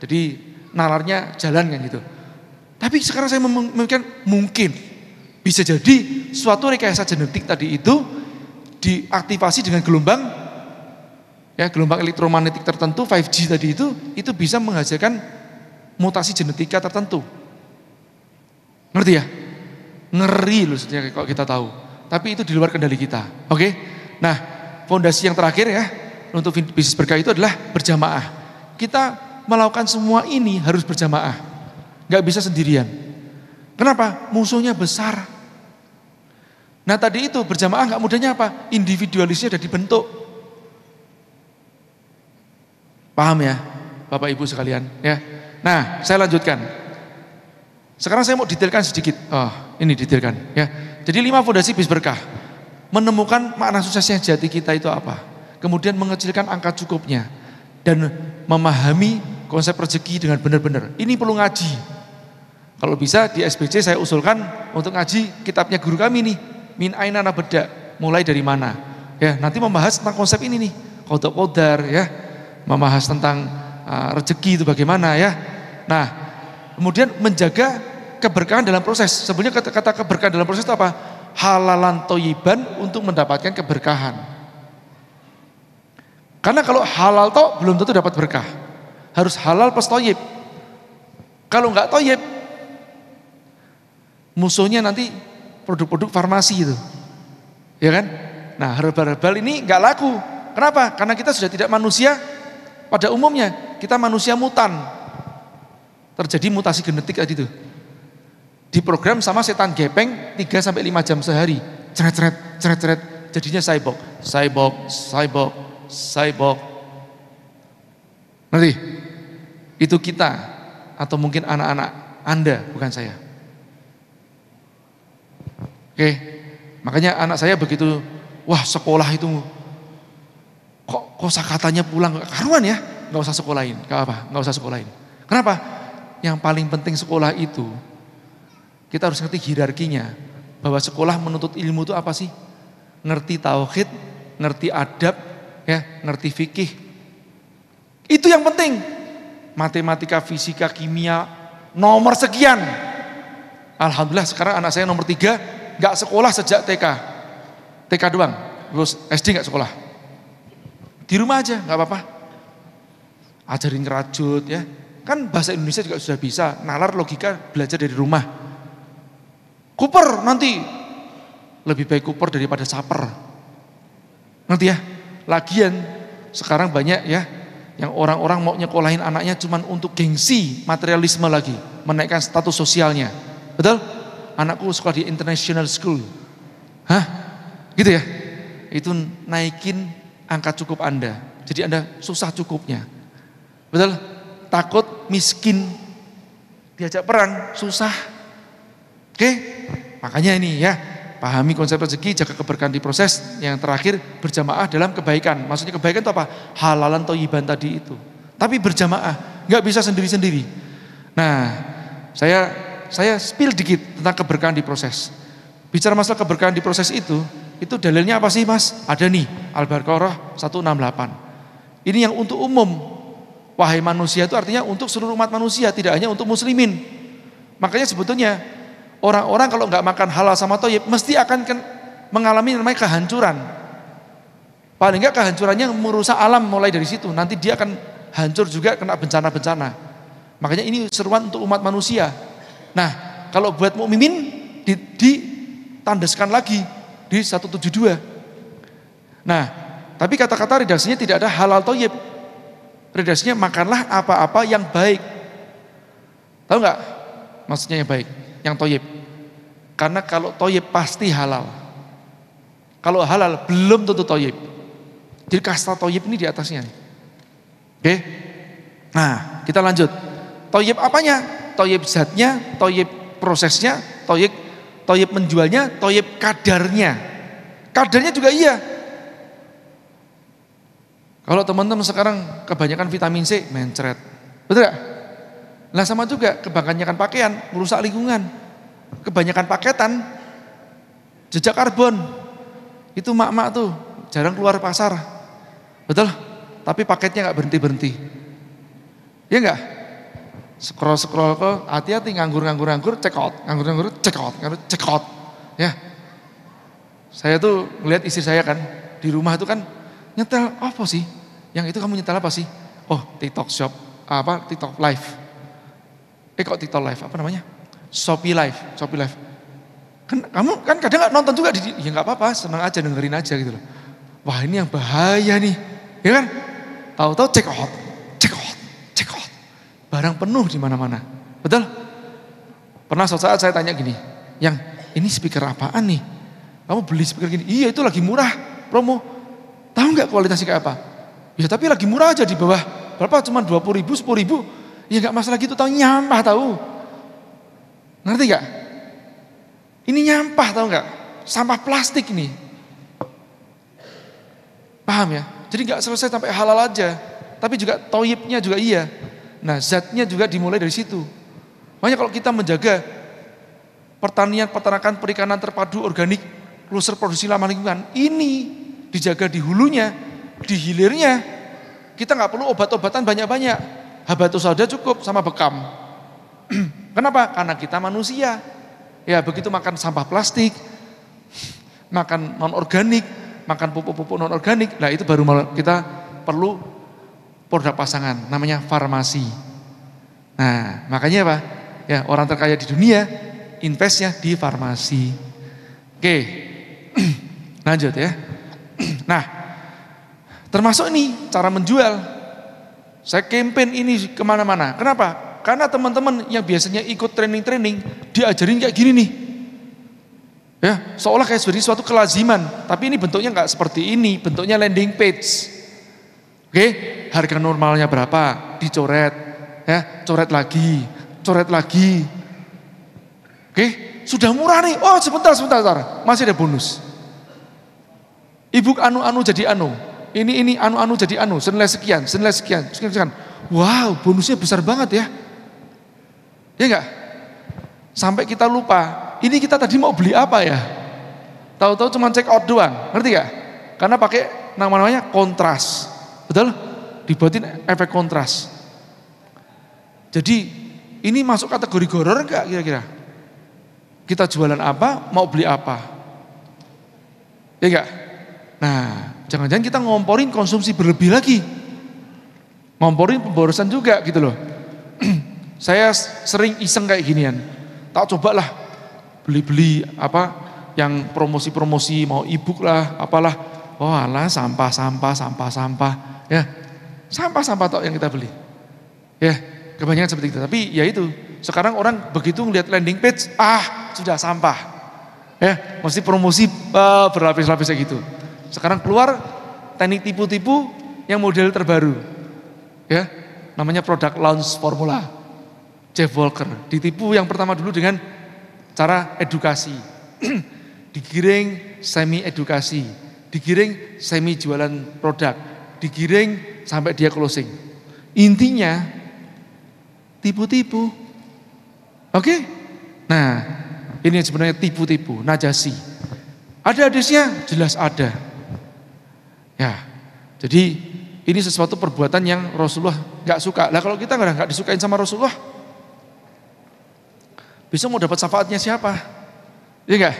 Speaker 2: jadi nalarnya jalan kan gitu. Tapi sekarang saya memikirkan mungkin bisa jadi suatu rekayasa genetik tadi itu diaktifasi dengan gelombang elektromagnetik tertentu 5G tadi itu bisa menghasilkan mutasi genetika tertentu. Ngerti ya? Ngeri loh sebenarnya kalau kita tahu. Tapi itu di luar kendali kita. Oke? Nah, fondasi yang terakhir ya untuk bisnis berkah itu adalah berjamaah. Kita melakukan semua ini harus berjamaah. Gak bisa sendirian. Kenapa? Musuhnya besar. Nah tadi itu berjamaah gak mudahnya apa? Individualisnya sudah dibentuk. Paham ya Bapak Ibu sekalian ya. Nah saya lanjutkan. Sekarang saya mau detailkan sedikit. Oh ini detailkan ya. Jadi 5 fondasi bisnis berkah. Menemukan makna suksesnya jati kita itu apa. Kemudian mengecilkan angka cukupnya. Dan memahami konsep rezeki dengan benar-benar. Ini perlu ngaji. Kalau bisa di SBC saya usulkan untuk ngaji kitabnya guru kami nih. Min aina nabda. Mulai dari mana. Ya nanti membahas tentang konsep ini nih. Qadar ya. Membahas tentang rezeki itu bagaimana ya. Nah kemudian menjaga keberkahan dalam proses. Sebenarnya kata keberkahan dalam proses itu apa? Halalan toyiban untuk mendapatkan keberkahan. Karena kalau halal toh belum tentu dapat berkah. Harus halal plus toyib. Kalau enggak toyib, musuhnya nanti produk-produk farmasi itu. Ya kan? Nah herbal-herbal ini enggak laku. Kenapa? Karena kita sudah tidak manusia pada umumnya. Kita manusia mutan. Terjadi mutasi genetik tadi itu. Diprogram sama setan gepeng 3-5 jam sehari. Ceret. Jadinya cyborg. Nanti itu kita atau mungkin anak-anak Anda, bukan saya. Oke, makanya anak saya begitu, wah sekolah itu kok kosakatanya pulang karuan ya, nggak usah sekolahin, nggak usah sekolahin. Kenapa? Yang paling penting sekolah itu kita harus ngerti hierarkinya, bahwa sekolah menuntut ilmu itu apa sih? Ngerti tauhid, ngerti adab, ya, ngerti fikih. Itu yang penting. Matematika, fisika, kimia, nomor sekian. Alhamdulillah sekarang anak saya nomor 3 nggak sekolah sejak TK doang, terus SD nggak sekolah. Di rumah aja nggak apa-apa. Ajarin ngerajut ya. Kan bahasa Indonesia juga sudah bisa, nalar logika belajar dari rumah. Kuper nanti lebih baik kuper daripada saper. Nanti ya. Lagian sekarang banyak ya yang orang-orang mau nyekolahin anaknya cuman untuk gengsi, materialisme lagi, menaikkan status sosialnya. Betul? Anakku sekolah di international school. Hah? Gitu ya? Itu naikin angka cukup Anda. Jadi Anda susah cukupnya. Betul? Takut miskin diajak perang, susah. Oke? Makanya ini ya, pahami konsep rezeki, jaga keberkahan di proses. Yang terakhir berjamaah dalam kebaikan. Maksudnya kebaikan itu apa? Halalan toyiban tadi itu. Tapi berjamaah, nggak bisa sendiri-sendiri. Nah, saya spill dikit tentang keberkahan di proses. Bicara masalah keberkahan di proses itu dalilnya apa sih Mas? Ada nih, Al-Baqarah 168. Ini yang untuk umum. Wahai manusia itu artinya untuk seluruh umat manusia, tidak hanya untuk muslimin. Makanya sebetulnya orang-orang kalau nggak makan halal sama thayyib mesti akan mengalami namanya kehancuran. Paling nggak kehancurannya merusak alam mulai dari situ. Nanti dia akan hancur juga kena bencana-bencana. Makanya ini seruan untuk umat manusia. Nah, kalau buat mukminin ditandaskan lagi di 172. Nah, tapi kata-kata redaksinya tidak ada halal thayyib. Redaksinya makanlah apa-apa yang baik. Tahu nggak maksudnya yang baik? Yang toyib. Karena kalau toyib pasti halal. Kalau halal belum tentu toyib. Jadi kasta toyib ini di atasnya. Oke? Nah, kita lanjut. Toyib apanya? Toyib zatnya, toyib prosesnya, toyib menjualnya, toyib kadarnya. Kadarnya juga iya. Kalau teman-teman sekarang kebanyakan vitamin C, mencret. Betul gak? Nah sama juga, kebanyakan pakaian, merusak lingkungan. Kebanyakan paketan, jejak karbon. Itu mak-mak tuh, jarang keluar pasar. Betul? Tapi paketnya gak berhenti-berhenti. Iya gak? Scroll ke, hati-hati nganggur, check out. Nganggur, check out. Ya. Saya tuh ngeliat istri saya kan, di rumah itu kan, nyetel apa sih? Yang itu kamu nyetel apa sih? Oh, TikTok Shop, TikTok Live. Kok TikTok Live, apa namanya? Shopee Live. Kan kamu kan kadang nggak nonton juga, ya nggak apa-apa, senang aja dengerin aja gitu loh. Wah ini yang bahaya nih, ya kan? Tahu-tahu check out. Barang penuh di mana-mana, betul? Pernah suatu saat saya tanya gini, yang ini speaker apaan nih? Kamu beli speaker gini? Iya itu lagi murah, promo. Tahu nggak kualitasnya kayak apa? Ya tapi lagi murah aja di bawah berapa? Cuma 20.000, 10.000. Ya nggak masalah gitu, tahu nyampah tahu. Ngerti nggak? Ini nyampah tahu nggak? Sampah plastik ini. Paham ya? Jadi nggak selesai sampai halal aja, tapi juga toyibnya juga iya. Nah zatnya juga dimulai dari situ. Makanya kalau kita menjaga pertanian, peternakan, perikanan terpadu organik, kluster produksi ramah lingkungan, ini dijaga di hulunya, di hilirnya. Kita nggak perlu obat-obatan banyak-banyak. Habatus sauda cukup sama bekam. Kenapa? Karena kita manusia. Ya begitu makan sampah plastik, makan non organik, makan pupuk-pupuk non organik, nah itu baru kita perlu produk pasangan, namanya farmasi. Nah makanya apa? Ya orang terkaya di dunia investnya di farmasi. Oke, lanjut ya. Nah termasuk ini cara menjual. Saya campaign ini kemana-mana. Kenapa? Karena teman-teman yang biasanya ikut training-training diajarin kayak gini nih. Ya, seolah kayak seperti suatu kelaziman. Tapi ini bentuknya nggak seperti ini. Bentuknya landing page. Oke, harga normalnya berapa? Dicoret, ya, coret lagi. Oke, sudah murah nih. Oh, sebentar. Masih ada bonus. Ibu anu jadi anu. Ini anu jadi anu. Senilai sekian. Wow, bonusnya besar banget ya. Ya enggak? Sampai kita lupa. Ini kita tadi mau beli apa ya? Tahu-tahu cuma check out doang. Ngerti enggak? Karena pakai namanya kontras. Betul? Dibuatin efek kontras. Jadi ini masuk kategori goror enggak kira-kira? Kita jualan apa, mau beli apa? Ya enggak? Nah, jangan-jangan kita ngomporin konsumsi berlebih lagi. Ngomporin pemborosan juga gitu loh. Saya sering iseng kayak ginian. Tak cobalah beli-beli apa yang promosi-promosi, mau e-book lah, apalah. Oh alah sampah. Ya, sampah tok yang kita beli. Ya, kebanyakan seperti itu. Tapi ya itu, sekarang orang begitu ngeliat landing page, sudah sampah. Ya, mesti promosi berlapis-lapis kayak gitu. Sekarang keluar teknik tipu-tipu yang model terbaru. Ya, namanya product launch formula. Jeff Walker ditipu yang pertama dulu dengan cara edukasi. Digiring semi edukasi, digiring semi jualan produk, digiring sampai dia closing. Intinya tipu-tipu. Oke? Nah, ini sebenarnya tipu-tipu, najasi. Ada hadisnya? Jelas ada. Ya. Jadi ini sesuatu perbuatan yang Rasulullah nggak suka. Lah kalau kita nggak disukain sama Rasulullah, bisa mau dapat syafaatnya siapa? Iya enggak?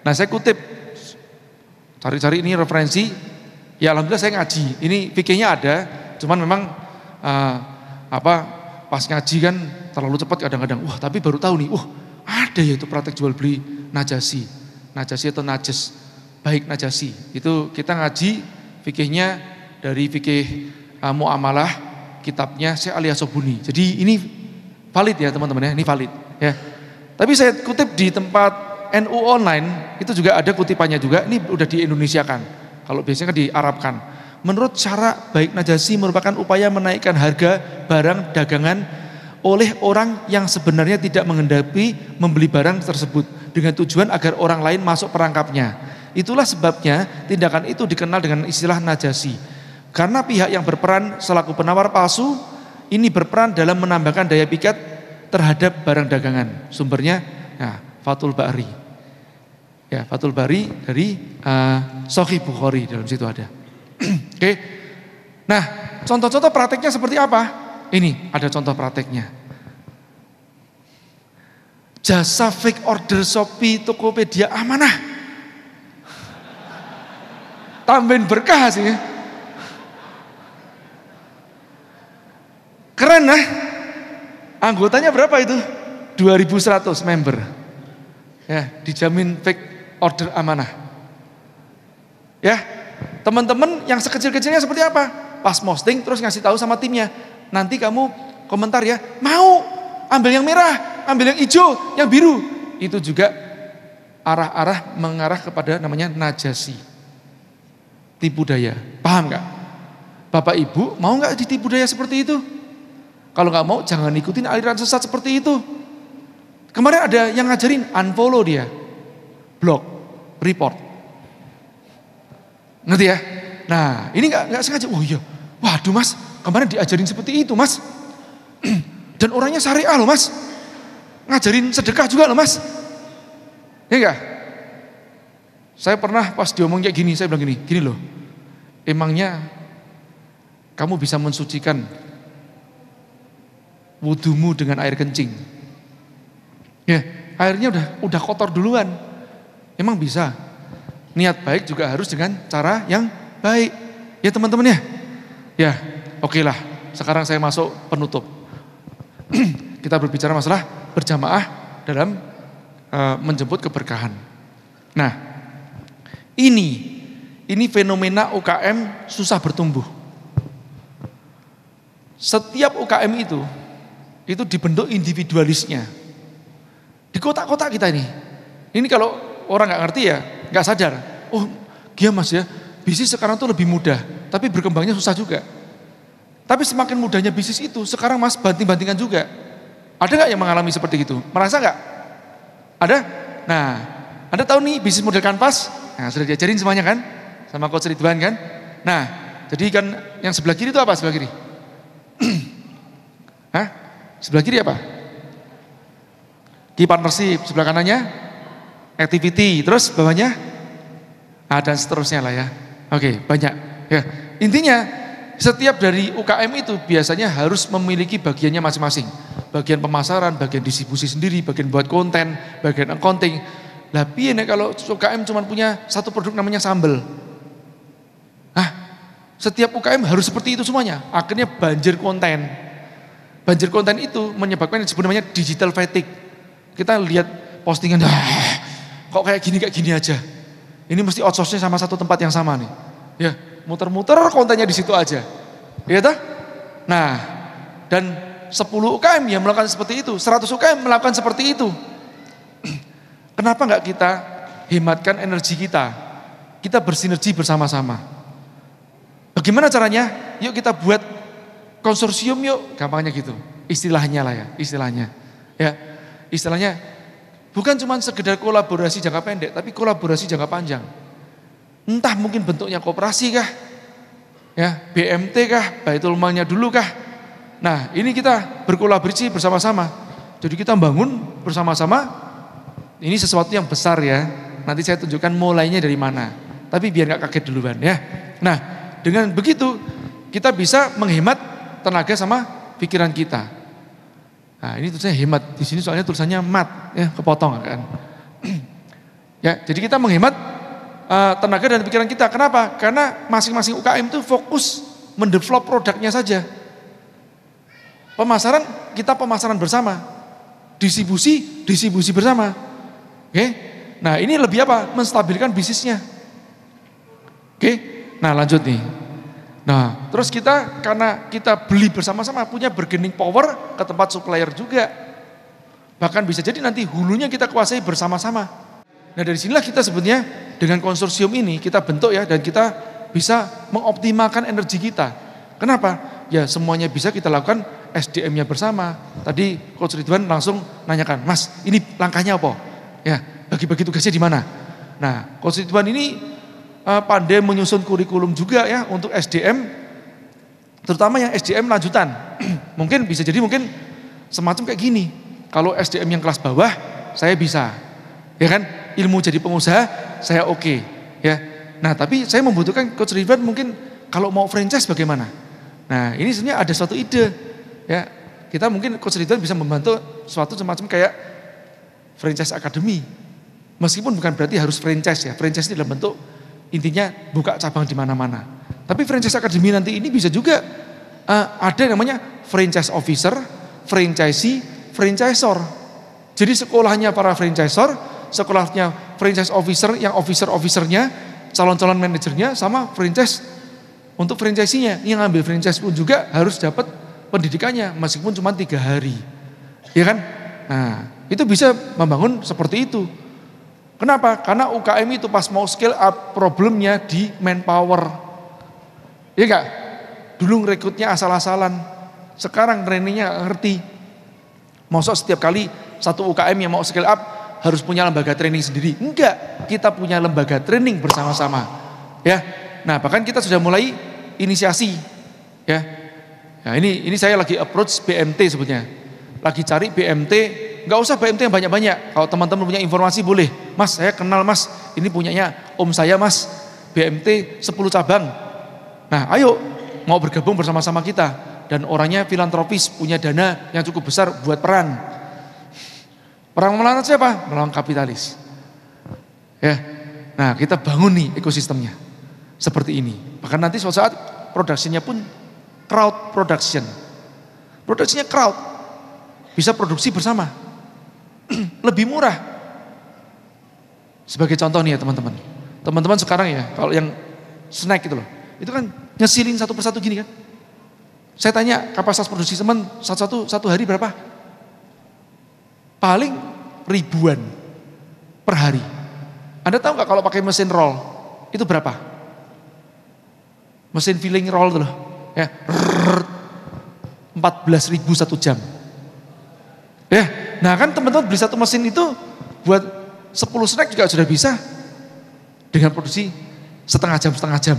Speaker 2: Nah saya kutip, cari-cari ini referensi, ya alhamdulillah saya ngaji. Ini fikihnya ada, cuman memang pas ngaji kan terlalu cepat kadang-kadang. Wah tapi baru tahu nih, ada ya itu praktek jual beli najasi atau najes, baik najasi. Itu kita ngaji fikihnya dari fikih muamalah kitabnya Syekh Ali Asobuni. Jadi ini valid ya teman-teman ya, ini valid ya. Tapi saya kutip di tempat NU online, itu juga ada kutipannya juga, ini udah di-Indonesiakan. Kalau biasanya kan diarabkan. Menurut syara baik najasi merupakan upaya menaikkan harga barang dagangan oleh orang yang sebenarnya tidak menghendaki membeli barang tersebut dengan tujuan agar orang lain masuk perangkapnya. Itulah sebabnya tindakan itu dikenal dengan istilah najasi. Karena pihak yang berperan selaku penawar palsu ini berperan dalam menambahkan daya pikat terhadap barang dagangan. Sumbernya ya, Fathul Bari. Ya, Fathul Bari dari Sahih Bukhari, dalam situ ada. Oke. Nah, contoh-contoh prakteknya seperti apa? Ini ada contoh prakteknya. Jasa fake order Shopee, Tokopedia, Amanah. Tambahin berkah sih. Keren lah. Anggotanya berapa itu? 2.100 member. Ya, dijamin fake order Amanah. Ya, teman-teman yang sekecil-kecilnya seperti apa? Pas posting terus ngasih tahu sama timnya. Nanti kamu komentar ya, mau ambil yang merah, ambil yang hijau, yang biru. Itu juga arah-arah mengarah kepada namanya najasi. Tipu daya, paham gak? Bapak Ibu mau gak ditipu daya seperti itu? Kalau gak mau jangan ikutin aliran sesat seperti itu. Kemarin ada yang ngajarin unfollow dia, blok, report. Ngerti ya? Nah ini gak sengaja, oh iya, waduh mas, kemarin diajarin seperti itu mas. Dan orangnya syariah loh mas, ngajarin sedekah juga loh mas. Ya enggak? Saya pernah pas diomong kayak gini, saya bilang gini loh. Emangnya kamu bisa mensucikan wudumu dengan air kencing? Ya, airnya udah kotor duluan. Emang bisa? Niat baik juga harus dengan cara yang baik. Ya teman-teman ya. Ya, oke lah. Sekarang saya masuk penutup. Kita berbicara masalah berjamaah dalam menjemput keberkahan. Nah, ini fenomena UKM susah bertumbuh. Setiap UKM itu dibentuk individualisnya. Di kota-kota kita ini kalau orang nggak ngerti ya, nggak sadar. Oh, iya mas ya, bisnis sekarang tuh lebih mudah, tapi berkembangnya susah juga. Tapi semakin mudahnya bisnis itu, sekarang mas banting-bantingan juga. Ada nggak yang mengalami seperti itu? Merasa nggak? Ada? Nah, Anda tahu nih bisnis model kanvas? Nah, sudah diajarin semuanya kan? Sama Coach Ridwan kan? Nah, jadi kan yang sebelah kiri itu apa sebelah kiri? Hah? Sebelah kiri apa? Key partnership, sebelah kanannya activity, terus bawahnya dan seterusnya lah ya. Oke, banyak. Ya, intinya setiap dari UKM itu biasanya harus memiliki bagiannya masing-masing. Bagian pemasaran, bagian distribusi sendiri, bagian buat konten, bagian accounting. Lah piye nek kalau UKM cuma punya satu produk namanya sambel. Setiap UKM harus seperti itu semuanya. Akhirnya banjir konten. Banjir konten itu menyebabkan yang disebut namanya digital fatigue. Kita lihat postingan, kok kayak gini aja. Ini mesti outsource-nya sama satu tempat yang sama nih. Ya, muter-muter kontennya di situ aja. Ya toh? Nah, dan 10 UKM yang melakukan seperti itu, 100 UKM melakukan seperti itu. Kenapa enggak kita hematkan energi kita? Kita bersinergi bersama-sama. Bagaimana caranya? Yuk kita buat konsorsium yuk, gampangnya gitu. Istilahnya lah ya, istilahnya. Ya, istilahnya bukan cuma sekedar kolaborasi jangka pendek, tapi kolaborasi jangka panjang. Entah mungkin bentuknya koperasi kah? Ya, BMT kah? Baitul Malnya dulu kah? Nah, ini kita berkolaborasi bersama-sama. Jadi kita bangun bersama-sama. Ini sesuatu yang besar ya. Nanti saya tunjukkan mulainya dari mana. Tapi biar nggak kaget duluan ya. Nah, dengan begitu kita bisa menghemat tenaga sama pikiran kita. Nah, ini tulisannya hemat. Di sini soalnya tulisannya mat, ya kepotong kan. Ya, jadi kita menghemat tenaga dan pikiran kita. Kenapa? Karena masing-masing UKM itu fokus mendevelop produknya saja. Pemasaran kita pemasaran bersama, distribusi bersama. Oke? Nah, ini lebih apa? Menstabilkan bisnisnya. Oke? Nah, lanjut nih. Nah, terus kita karena kita beli bersama-sama punya bargaining power ke tempat supplier juga. Bahkan bisa jadi nanti hulunya kita kuasai bersama-sama. Nah, dari sinilah kita sebetulnya dengan konsorsium ini kita bentuk ya, dan kita bisa mengoptimalkan energi kita. Kenapa? Ya semuanya bisa kita lakukan SDM-nya bersama. Tadi Coach Ridwan langsung nanyakan, Mas ini langkahnya apa? Ya bagi-bagi tugasnya di mana? Nah Coach Ridwan ini pandai menyusun kurikulum juga ya untuk SDM, terutama yang SDM lanjutan. Mungkin bisa jadi mungkin semacam kayak gini. Kalau SDM yang kelas bawah saya bisa, ya kan? Ilmu jadi pengusaha saya oke, ya. Nah tapi saya membutuhkan Coach Ridwan mungkin kalau mau franchise bagaimana? Nah ini sebenarnya ada suatu ide, ya. Kita mungkin Coach Ridwan bisa membantu suatu semacam kayak franchise academy. Meskipun bukan berarti harus franchise ya. Franchise ini dalam bentuk intinya buka cabang di mana-mana. Tapi franchise academy nanti ini bisa juga ada yang namanya franchise officer, franchisee, franchisor. Jadi sekolahnya para franchisor, sekolahnya franchise officer, yang officer-officernya, calon-calon manajernya, sama franchise untuk franchisee-nya. Yang ngambil franchise pun juga harus dapat pendidikannya meskipun cuma 3 hari. Ya kan? Nah, itu bisa membangun seperti itu. Kenapa? Karena UKM itu pas mau scale up problemnya di manpower. Iya enggak? Dulu rekrutnya asal-asalan. Sekarang trainingnya ngerti. Maksud setiap kali satu UKM yang mau scale up harus punya lembaga training sendiri. Enggak, kita punya lembaga training bersama-sama. Ya. Nah, bahkan kita sudah mulai inisiasi. Ya. Nah, ini saya lagi approach BMT sebetulnya. Lagi cari BMT. Enggak usah BMT yang banyak-banyak. Kalau teman-teman punya informasi boleh. Mas, saya kenal Mas. Ini punyanya om saya Mas. BMT 10 cabang. Nah, ayo mau bergabung bersama-sama kita. Dan orangnya filantropis, punya dana yang cukup besar buat perang. Perang melawan siapa? Melawan kapitalis. Ya. Nah, kita bangun nih ekosistemnya. Seperti ini. Bahkan nanti suatu saat produksinya pun crowd production. Produksinya crowd. Bisa produksi bersama. Lebih murah. Sebagai contoh nih ya teman-teman. Teman-teman sekarang ya, kalau yang snack gitu loh. Itu kan nyesilin satu persatu gini kan. Saya tanya kapasitas produksi teman satu hari berapa? Paling ribuan per hari. Anda tahu nggak kalau pakai mesin roll itu berapa? Mesin filling roll tuh loh. Ya, 14.000 1 jam. Ya, nah kan teman-teman beli satu mesin itu buat 10 snack juga sudah bisa dengan produksi setengah jam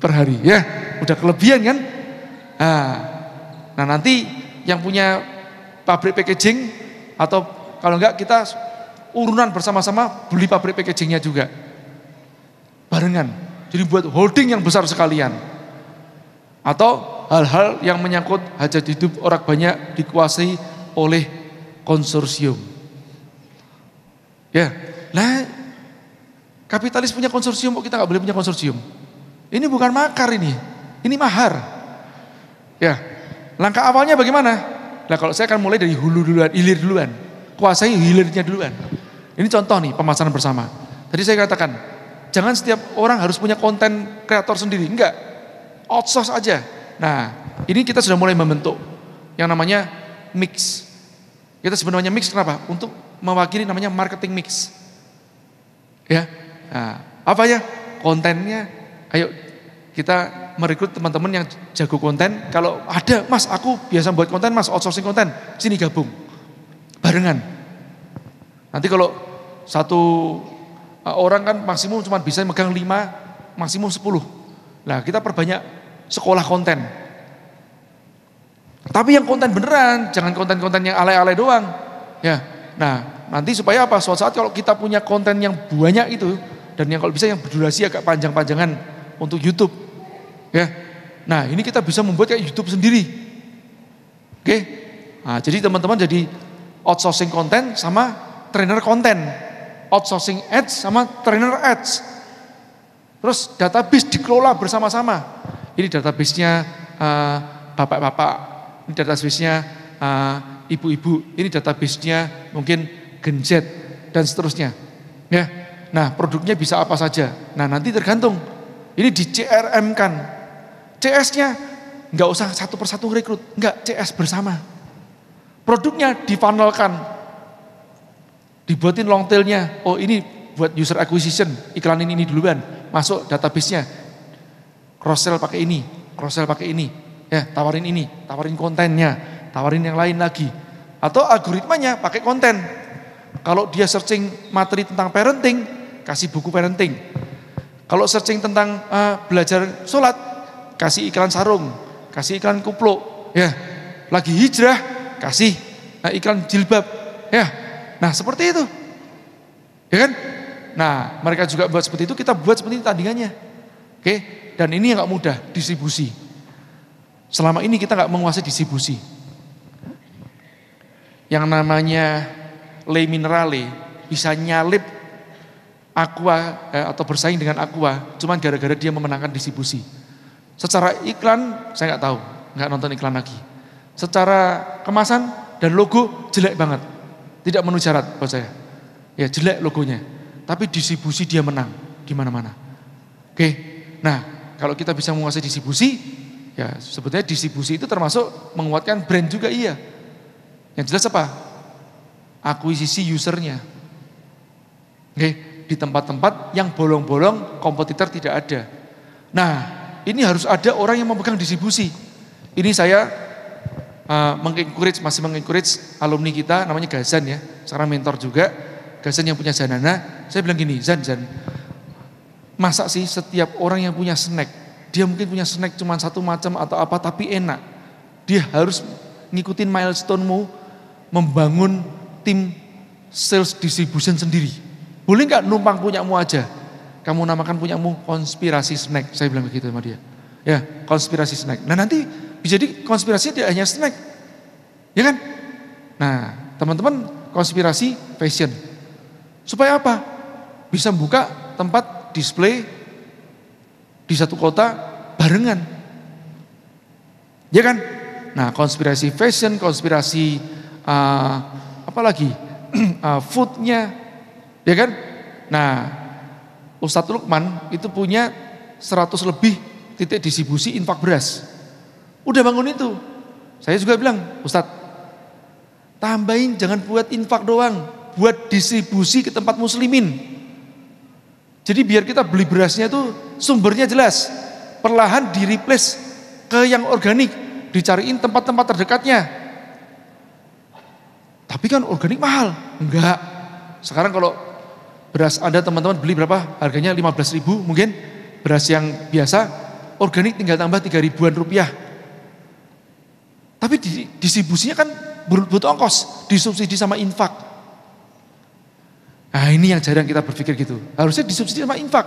Speaker 2: per hari. Ya, udah kelebihan kan? Nah nanti yang punya pabrik packaging atau kalau enggak kita urunan bersama-sama beli pabrik packagingnya juga barengan. Jadi buat holding yang besar sekalian. Atau hal-hal yang menyangkut hajat hidup orang banyak dikuasai oleh konsorsium. Ya, nah kapitalis punya konsorsium, kok kita nggak boleh punya konsorsium? Ini bukan makar ini mahar. Ya, langkah awalnya bagaimana? Nah kalau saya akan mulai dari hulu duluan, hilir duluan, kuasai hilirnya duluan. Ini contoh nih pemasaran bersama. Tadi saya katakan, jangan setiap orang harus punya konten kreator sendiri, enggak, outsource aja. Nah ini kita sudah mulai membentuk yang namanya mix. Kita sebenarnya mix kenapa? Untuk mewakili namanya marketing mix. Ya, nah, apa ya? Kontennya, ayo kita merekrut teman-teman yang jago konten. Kalau ada, Mas, aku biasa buat konten, Mas, outsourcing konten, sini gabung, barengan. Nanti kalau satu orang kan maksimum cuma bisa megang 5, maksimum 10. Nah, kita perbanyak sekolah konten. Tapi yang konten beneran, jangan konten-konten yang alay-alay doang. Ya, nah nanti supaya apa? Suatu saat kalau kita punya konten yang banyak itu, dan yang kalau bisa yang berdurasi agak panjang-panjangan untuk YouTube. Ya, nah ini kita bisa membuat kayak YouTube sendiri. Oke, nah, jadi teman-teman jadi outsourcing konten sama trainer konten, outsourcing ads sama trainer ads. Terus database dikelola bersama-sama. Ini databasenya bapak-bapak, ini databasenya ibu-ibu, ini databasenya mungkin Gen Z dan seterusnya. Ya, nah produknya bisa apa saja. Nah nanti tergantung Ini di CRM kan. CS-nya nggak usah satu persatu rekrut, nggak, CS bersama. Produknya difunnelkan, dibuatin long tail-nya. Oh ini buat user acquisition, iklanin ini duluan, masuk database-nya. Cross sell pakai ini, cross sell pakai ini. Ya, tawarin ini, tawarin kontennya, tawarin yang lain lagi. Atau algoritmanya pakai konten. Kalau dia searching materi tentang parenting, kasih buku parenting. Kalau searching tentang belajar sholat, kasih iklan sarung, kasih iklan kupluk. Ya, lagi hijrah, kasih iklan jilbab. Ya, nah seperti itu. Ya kan? Nah, mereka juga buat seperti itu, kita buat seperti itu tandingannya. Oke, dan ini yang gak mudah, distribusi. Selama ini kita gak menguasai distribusi. Yang namanya Le Minerale bisa nyalip Aqua atau bersaing dengan Aqua, cuman gara-gara dia memenangkan distribusi. Secara iklan saya nggak tahu, nggak nonton iklan lagi. Secara kemasan dan logo jelek banget, tidak memenuhi syarat buat saya. Ya jelek logonya, tapi distribusi dia menang di mana-mana. Oke, nah kalau kita bisa menguasai distribusi, ya sebetulnya distribusi itu termasuk menguatkan brand juga iya. Yang jelas apa? Akuisisi usernya. Oke, di tempat-tempat yang bolong-bolong kompetitor tidak ada. Nah, ini harus ada orang yang memegang distribusi. Ini saya masih mengencourage alumni kita, namanya Gazan ya, sekarang mentor juga. Gazan yang punya Zanana, saya bilang gini, Zan, masa sih setiap orang yang punya snack, dia mungkin punya snack cuma satu macam atau apa, tapi enak. Dia harus ngikutin milestone-mu, membangun tim sales distribution sendiri. Boleh nggak numpang punyamu aja? Kamu namakan punyamu konspirasi snack. Saya bilang begitu sama dia. Ya, konspirasi snack. Nah nanti bisa jadi konspirasi tidak hanya snack. Ya kan? Nah teman-teman konspirasi fashion. Supaya apa? Bisa buka tempat display di satu kota barengan. Ya kan? Nah konspirasi fashion, konspirasi apalagi foodnya, ya kan? Nah, Ustadz Lukman itu punya 100 lebih titik distribusi infak beras. Udah bangun itu. Saya juga bilang, Ustadz, tambahin jangan buat infak doang, buat distribusi ke tempat muslimin. Jadi biar kita beli berasnya itu sumbernya jelas, perlahan di replace ke yang organik, dicariin tempat-tempat terdekatnya. Tapi kan organik mahal. Enggak. Sekarang kalau beras Anda teman-teman beli berapa? Harganya 15.000 mungkin. Beras yang biasa, organik tinggal tambah 3.000-an rupiah. Tapi distribusinya kan butuh ongkos, disubsidi sama infak. Nah ini yang jarang kita berpikir gitu. Harusnya disubsidi sama infak.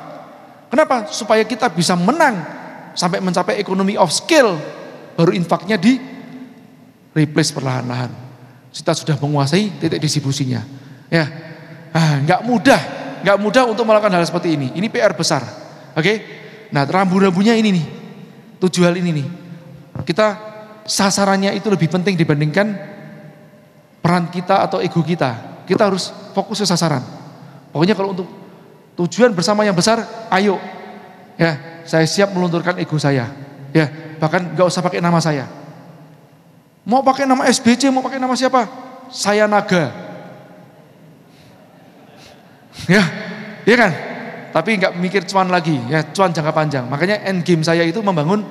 Speaker 2: Kenapa? Supaya kita bisa menang sampai mencapai economy of scale. Baru infaknya di replace perlahan-lahan. Kita sudah menguasai titik distribusinya. Ya, nggak mudah untuk melakukan hal seperti ini. Ini PR besar. Oke, nah rambu-rambunya ini nih, 7 hal ini nih. Kita sasarannya itu lebih penting dibandingkan peran kita atau ego kita. Kita harus fokus ke sasaran. Pokoknya kalau untuk tujuan bersama yang besar, ayo. Ya, saya siap melunturkan ego saya. Ya, bahkan nggak usah pakai nama saya. Mau pakai nama SBC, mau pakai nama siapa? Saya Naga. Ya, iya kan? Tapi nggak mikir cuan lagi, ya cuan jangka panjang. Makanya end game saya itu membangun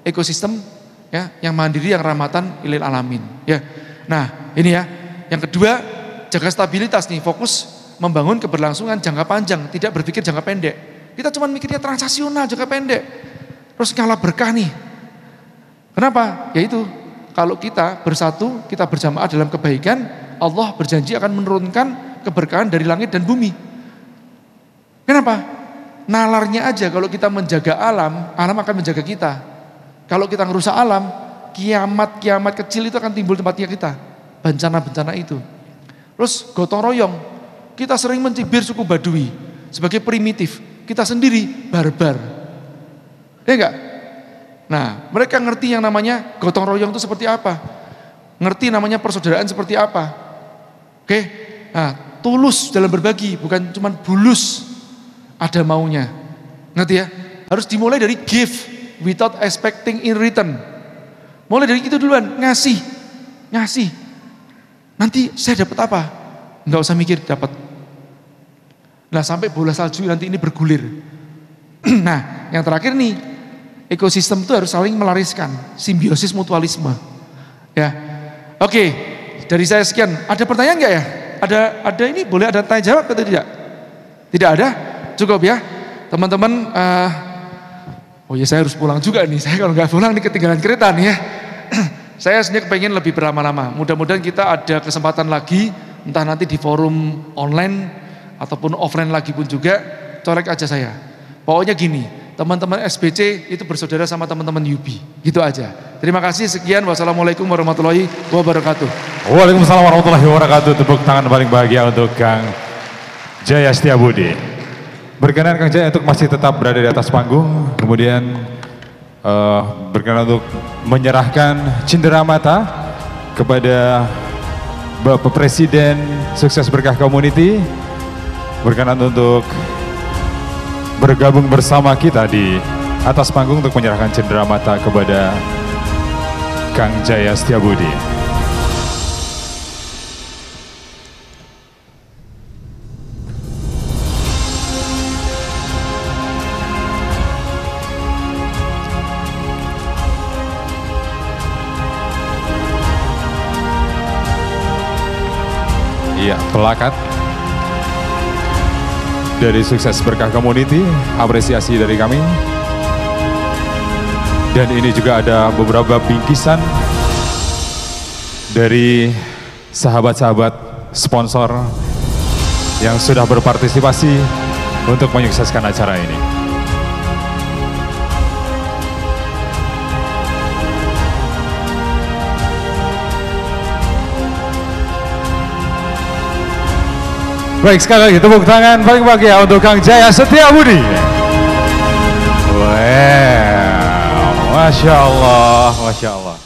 Speaker 2: ekosistem ya yang mandiri, yang rahmatan ilil alamin. Ya, nah ini ya. Yang kedua, jaga stabilitas nih, fokus membangun keberlangsungan jangka panjang, tidak berpikir jangka pendek. Kita cuma mikirnya transaksional jangka pendek, terus ngalah berkah nih. Kenapa? Yaitu kalau kita bersatu, kita berjamaah dalam kebaikan, Allah berjanji akan menurunkan keberkahan dari langit dan bumi. Kenapa? Nalarnya aja kalau kita menjaga alam, alam akan menjaga kita. Kalau kita ngerusak alam, kiamat-kiamat kecil itu akan timbul tempatnya kita. Bencana-bencana itu. Terus gotong royong, kita sering mencibir suku Badui sebagai primitif. Kita sendiri barbar. Ya enggak? Nah, mereka ngerti yang namanya gotong royong itu seperti apa. Ngerti namanya persaudaraan seperti apa. Oke? Nah, tulus dalam berbagi, bukan cuma bulus ada maunya. Ngerti ya? Harus dimulai dari give without expecting in return. Mulai dari itu duluan, ngasih. Nanti saya dapat apa? Enggak usah mikir dapat. Nah, sampai bola salju nanti ini bergulir. Nah, yang terakhir nih, ekosistem itu harus saling melariskan, simbiosis mutualisme. Ya. Oke, dari saya sekian. Ada pertanyaan enggak ya? Ada ini boleh ada tanya jawab atau tidak? Tidak ada? Cukup ya. Teman-teman, oh ya saya harus pulang juga nih. Saya kalau nggak pulang nih ketinggalan kereta nih ya. Saya sebenarnya pengen lebih berlama-lama. Mudah-mudahan kita ada kesempatan lagi, entah nanti di forum online ataupun offline lagi pun juga, colek aja saya. Pokoknya gini, teman-teman SBC itu bersaudara sama teman-teman UB. Gitu aja. Terima kasih, sekian. Wassalamualaikum warahmatullahi wabarakatuh.
Speaker 1: Waalaikumsalam warahmatullahi wabarakatuh. Tepuk tangan paling bahagia untuk Kang Jaya Setiabudi. Berkenan Kang Jaya untuk masih tetap berada di atas panggung, kemudian berkenan untuk menyerahkan cindera mata kepada Bapak Presiden Sukses Berkah Community, berkenan untuk bergabung bersama kita di atas panggung untuk menyerahkan cindera mata kepada Kang Jaya Setiabudi. Iya, pelakat dari Sukses Berkah Community, apresiasi dari kami. Dan ini juga ada beberapa bingkisan dari sahabat-sahabat sponsor yang sudah berpartisipasi untuk menyukseskan acara ini. Baik, sekali lagi tepuk tangan paling bahagia untuk Kang Jaya Setiabudi. Wow, Masya Allah, Masya Allah.